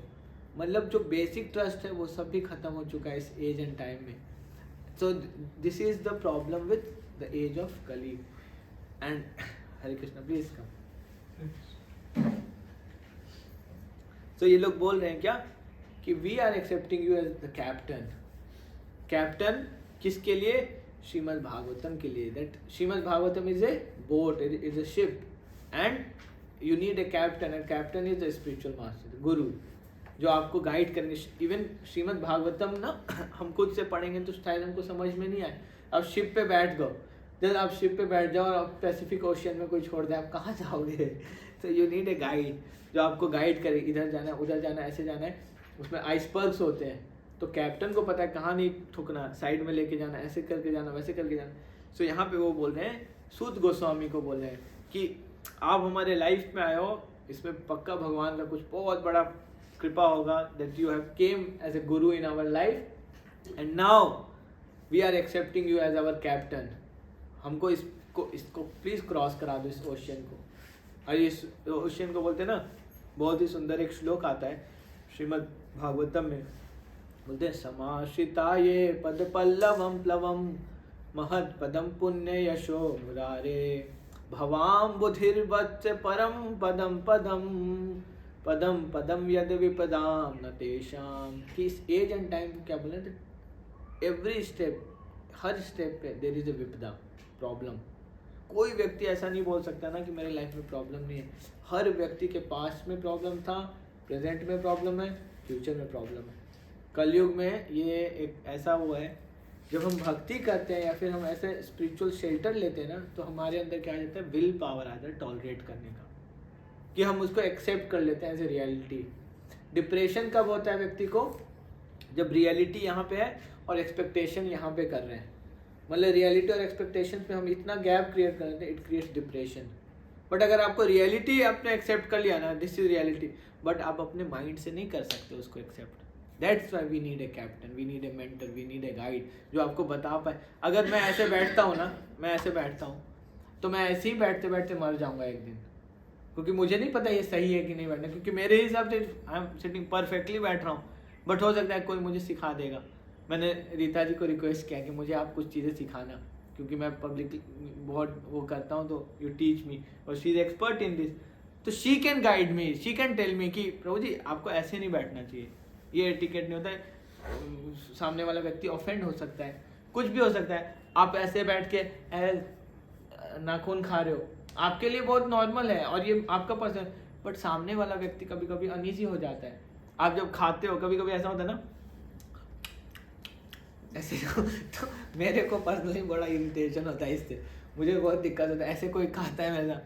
मतलब जो बेसिक ट्रस्ट है वो सब भी खत्म हो चुका है इस एज एंड टाइम में। So this is the problem with the age of Kali. And Hare Krishna, please come. तो ये लोग बोल रहे हैं क्या कि we are accepting you as the captain. Captain किसके लिए? श्रीमद् भागवतम के लिए। That Srimad Bhagavatam is a boat, is a ship, and you need a captain, and captain is a spiritual master, guru, जो आपको गाइड करेंगे। इवन श्रीमद् भागवतम ना हम खुद से पढ़ेंगे तो शायद हमको समझ में नहीं आए। आप शिप पे बैठ गो, जब आप शिप पे बैठ जाओ और आप पैसिफिक ओशियन में कोई छोड़ दे, आप कहाँ जाओगे? तो यू नीड ए गाइड जो आपको गाइड करे, इधर जाना है, उधर जाना है, ऐसे जाना है। उसमें आइसबर्ग्स होते हैं, तो कैप्टन को पता है कहाँ नहीं थूकना, साइड में लेके जाना, ऐसे करके जाना, वैसे करके जाना। सो यहाँ पे वो बोल रहे हैं, सूत गोस्वामी को बोल रहे हैं कि आप हमारे लाइफ में आए हो, इसमें पक्का भगवान का कुछ बहुत बड़ा कृपा होगा, that you have came as a guru in our life and now we are accepting you as our captain. हमको इसको प्लीज क्रॉस करा दो, इस ओशियन को। और इस ओशियन को बोलते हैं ना, बहुत ही सुंदर एक श्लोक आता है श्रीमद् भागवतम में, बोलते हैं समाश्रिता ये पद पल्लवम प्लवम महत् पदम पुण्य यशो मुरारे भवाम बुधिर्वत्स परम पदम पदम पदम पदम यद विपदाम न तेषाम। कि इस एज एंड टाइम को क्या बोले थे? एवरी स्टेप, हर स्टेप पे देयर इज अ विपदा, प्रॉब्लम। कोई व्यक्ति ऐसा नहीं बोल सकता ना कि मेरे लाइफ में प्रॉब्लम नहीं है। हर व्यक्ति के पास में प्रॉब्लम था, प्रेजेंट में प्रॉब्लम है, फ्यूचर में प्रॉब्लम है। कलयुग में ये एक ऐसा वो है, जब हम भक्ति करते हैं या फिर हम ऐसे स्पिरिचुअल शेल्टर लेते हैं ना, तो हमारे अंदर क्या आ जाता है? विल पावर आता है टॉलरेट करने का, कि हम उसको एक्सेप्ट कर लेते हैं एज ए रियलिटी। डिप्रेशन कब होता है व्यक्ति को? जब रियलिटी यहाँ पे है और एक्सपेक्टेशन यहाँ पे कर रहे हैं। मतलब रियलिटी और एक्सपेक्टेशन पे हम इतना गैप क्रिएट कर लेते हैं, इट क्रिएट्स डिप्रेशन। बट अगर आपको रियलिटी आपने एक्सेप्ट कर लिया ना, दिस इज रियलिटी, बट आप अपने माइंड से नहीं कर सकते उसको accept. That's why we need a captain, we need a mentor, we need a guide, जो आपको बता पाए। अगर मैं ऐसे बैठता हूँ ना, मैं ऐसे बैठता हूँ, तो मैं ऐसे ही बैठते बैठते मर जाऊँगा एक दिन, क्योंकि मुझे नहीं पता ये सही है कि नहीं बैठना। क्योंकि मेरे हिसाब से आई एम सिटिंग परफेक्टली बैठ रहा हूँ, बट हो सकता है कोई मुझे सिखा देगा। मैंने रीता जी को रिक्वेस्ट किया कि मुझे आप कुछ चीज़ें सिखाना, क्योंकि मैं पब्लिक बहुत वो करता हूँ, तो यू टीच मी, और she is expert in this, तो she can guide me, she can tell me कि प्रभु जी आपको ऐसे नहीं बैठना चाहिए, ये एटिकेट नहीं होता है, सामने वाला व्यक्ति ऑफेंड हो सकता है, कुछ भी हो सकता है। आप ऐसे बैठ के नाखून खा रहे हो, आपके लिए बहुत नॉर्मल है और ये आपका पर्सन, बट सामने वाला व्यक्ति कभी कभी अनईजी हो जाता है। आप जब खाते हो कभी कभी ऐसा होता है ना, ऐसे तो मेरे को पर्सनली बड़ा इरिटेशन होता है इससे, मुझे बहुत दिक्कत होता है। ऐसे कोई खाता है मेरा,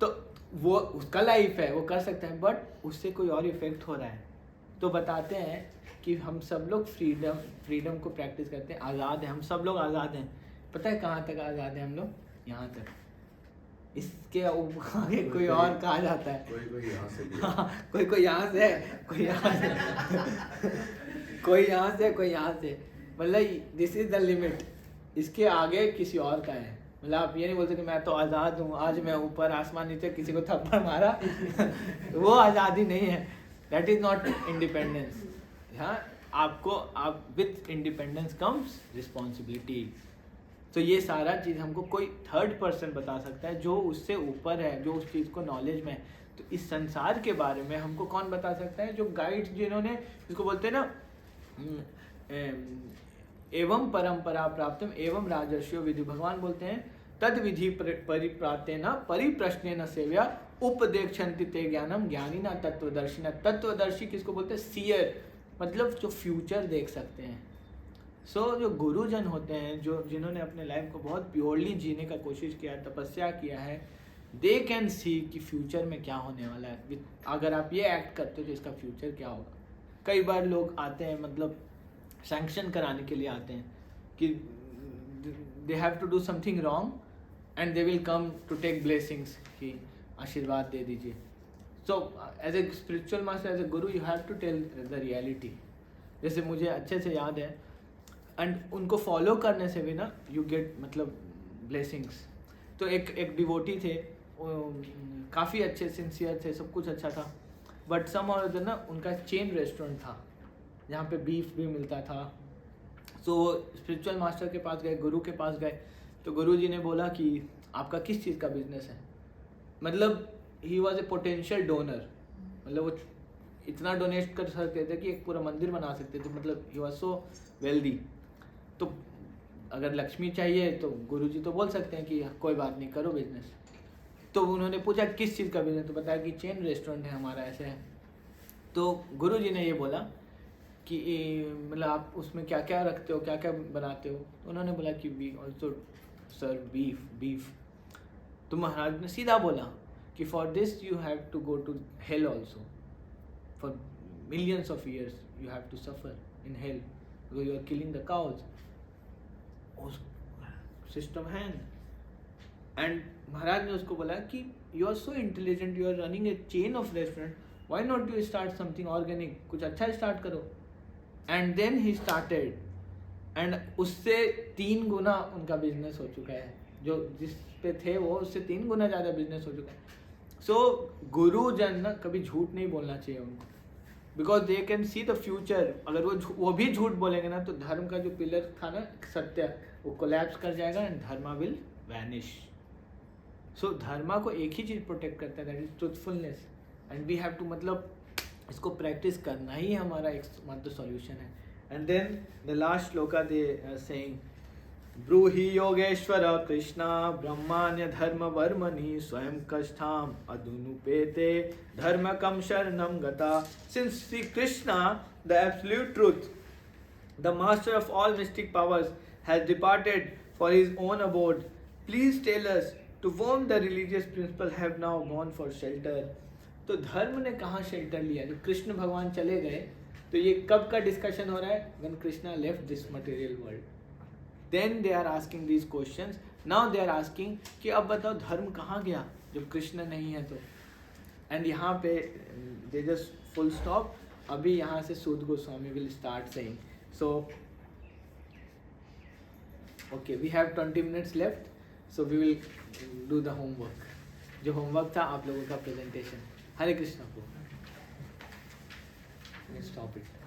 तो वो उसका लाइफ है, वो कर सकता है, बट उससे कोई और इफेक्ट हो रहा है। तो बताते हैं कि हम सब लोग फ्रीडम को प्रैक्टिस करते हैं, आज़ाद हैं, हम सब लोग आज़ाद हैं। पता है कहाँ तक आज़ाद हैं हम लोग? यहाँ तक। इसके आगे कोई और कहा जाता है, कोई यहाँ से, कोई यहाँ से, कोई यहाँ से, कोई यहाँ से, कोई यहाँ से। मतलब दिस इज द लिमिट, इसके आगे किसी और का है। मतलब आप ये नहीं बोल सकते मैं तो आज़ाद हूँ, आज मैं ऊपर आसमान नीचे किसी को थप्पड़ मारा वो आज़ादी नहीं है, दैट इज नॉट इंडिपेंडेंस। हाँ, आपको आप विथ इंडिपेंडेंस कम्स रिस्पॉन्सिबिलिटी। तो ये सारा चीज़ हमको कोई थर्ड पर्सन बता सकता है जो उससे ऊपर है, जो उस चीज़ को नॉलेज में है। तो इस संसार के बारे में हमको कौन बता सकता है? जो गाइड्स जिन्होंने, जिसको बोलते हैं ना एवं परंपरा प्राप्तम एवं राजर्षियो विधि, भगवान बोलते हैं तद विधि परिप्रातेन परिप्रश्नेन सेव्या उपदेक्षन्ति ते ज्ञानम ज्ञानिना तत्वदर्शिना। तत्वदर्शी किसको बोलते हैं? सीयर, मतलब जो फ्यूचर देख सकते हैं। जो गुरुजन होते हैं, जो जिन्होंने अपने लाइफ को बहुत प्योरली जीने का कोशिश किया है, तपस्या किया है, दे कैन सी कि फ्यूचर में क्या होने वाला है। अगर आप ये एक्ट करते हो तो इसका फ्यूचर क्या होगा। कई बार लोग आते हैं, मतलब सैंक्शन कराने के लिए आते हैं कि they have to do something wrong and they will come to take blessings, कि आशीर्वाद दे दीजिए। So as a spiritual master, as a guru, you have to tell the reality. जैसे मुझे अच्छे से याद है, एंड उनको फॉलो करने से भी ना यू गेट मतलब ब्लेसिंग्स. तो एक डिवोटी थे, काफ़ी अच्छे सिंसियर थे, सब कुछ अच्छा था, बट सम और अदर ना उनका चेन रेस्टोरेंट था जहाँ पे बीफ भी मिलता था. सो स्पिरिचुअल मास्टर के पास गए, गुरु के पास गए, तो गुरु जी ने बोला कि आपका किस चीज़ का बिजनेस है. मतलब he was a potential donor, मतलब वो इतना डोनेट कर सकते थे कि एक पूरा मंदिर बना सकते थे. मतलब ही वॉज सो वेल्दी. तो अगर लक्ष्मी चाहिए तो गुरुजी तो बोल सकते हैं कि कोई बात नहीं, करो बिजनेस. तो उन्होंने पूछा किस चीज़ का बिजनेस, तो बताया कि चेन रेस्टोरेंट है हमारा, ऐसे है. तो गुरुजी ने ये बोला कि मतलब आप उसमें क्या क्या रखते हो, क्या क्या बनाते हो. तो उन्होंने बोला कि वी ऑल्सो सर्व बीफ. तो महाराज ने सीधा बोला कि for this you have to go to hell also. For millions of years you have to suffer in hell because you are killing the cows. System hang. And Maharaj ने उसको बोला कि you are so intelligent, you are running a chain of restaurant, why not you start something organic, कुछ अच्छा start करो. And then he started, and उससे 3 गुना उनका business हो चुका है. जो जिस पे थे वो उससे 3 गुना ज़्यादा बिजनेस हो चुका है. सो गुरुजन ना कभी झूठ नहीं बोलना चाहिए उनको, because they can see the future. अगर वो भी झूठ बोलेंगे ना तो धर्म का जो पिलर था ना सत्य, वो कोलैप्स कर जाएगा and dharma will vanish. So dharma को एक ही चीज़ प्रोटेक्ट करता है, that is truthfulness. And we have to मतलब इसको प्रैक्टिस करना ही हमारा एकमात्र सॉल्यूशन है. And then the last shloka they saying, ब्रूहि योगेश्वर कृष्णा ब्रह्माण्य धर्म वर्मणि स्वयं कष्टाम अदुनुपेते धर्मकम शरणम गता. Since Shri Krishna the absolute truth, the master of all mystic powers, has departed for his own abode, please tell us to whom the religious principles have now gone for shelter. तो धर्म ने कहाँ shelter लिया? जब कृष्ण भगवान चले गए तो ये कब का डिस्कशन हो रहा है? When Krishna left this material world, then they are asking these questions. Now they are asking कि अब बताओ धर्म कहाँ गया जब कृष्ण नहीं है तो. एंड यहाँ पे they just full stop. अभी यहाँ से सूत Goswami will start saying. So, okay, we have 20 minutes left, so we will do the homework. जो homework था आप लोगों का presentation. हरे कृष्णा को. Let's stop it.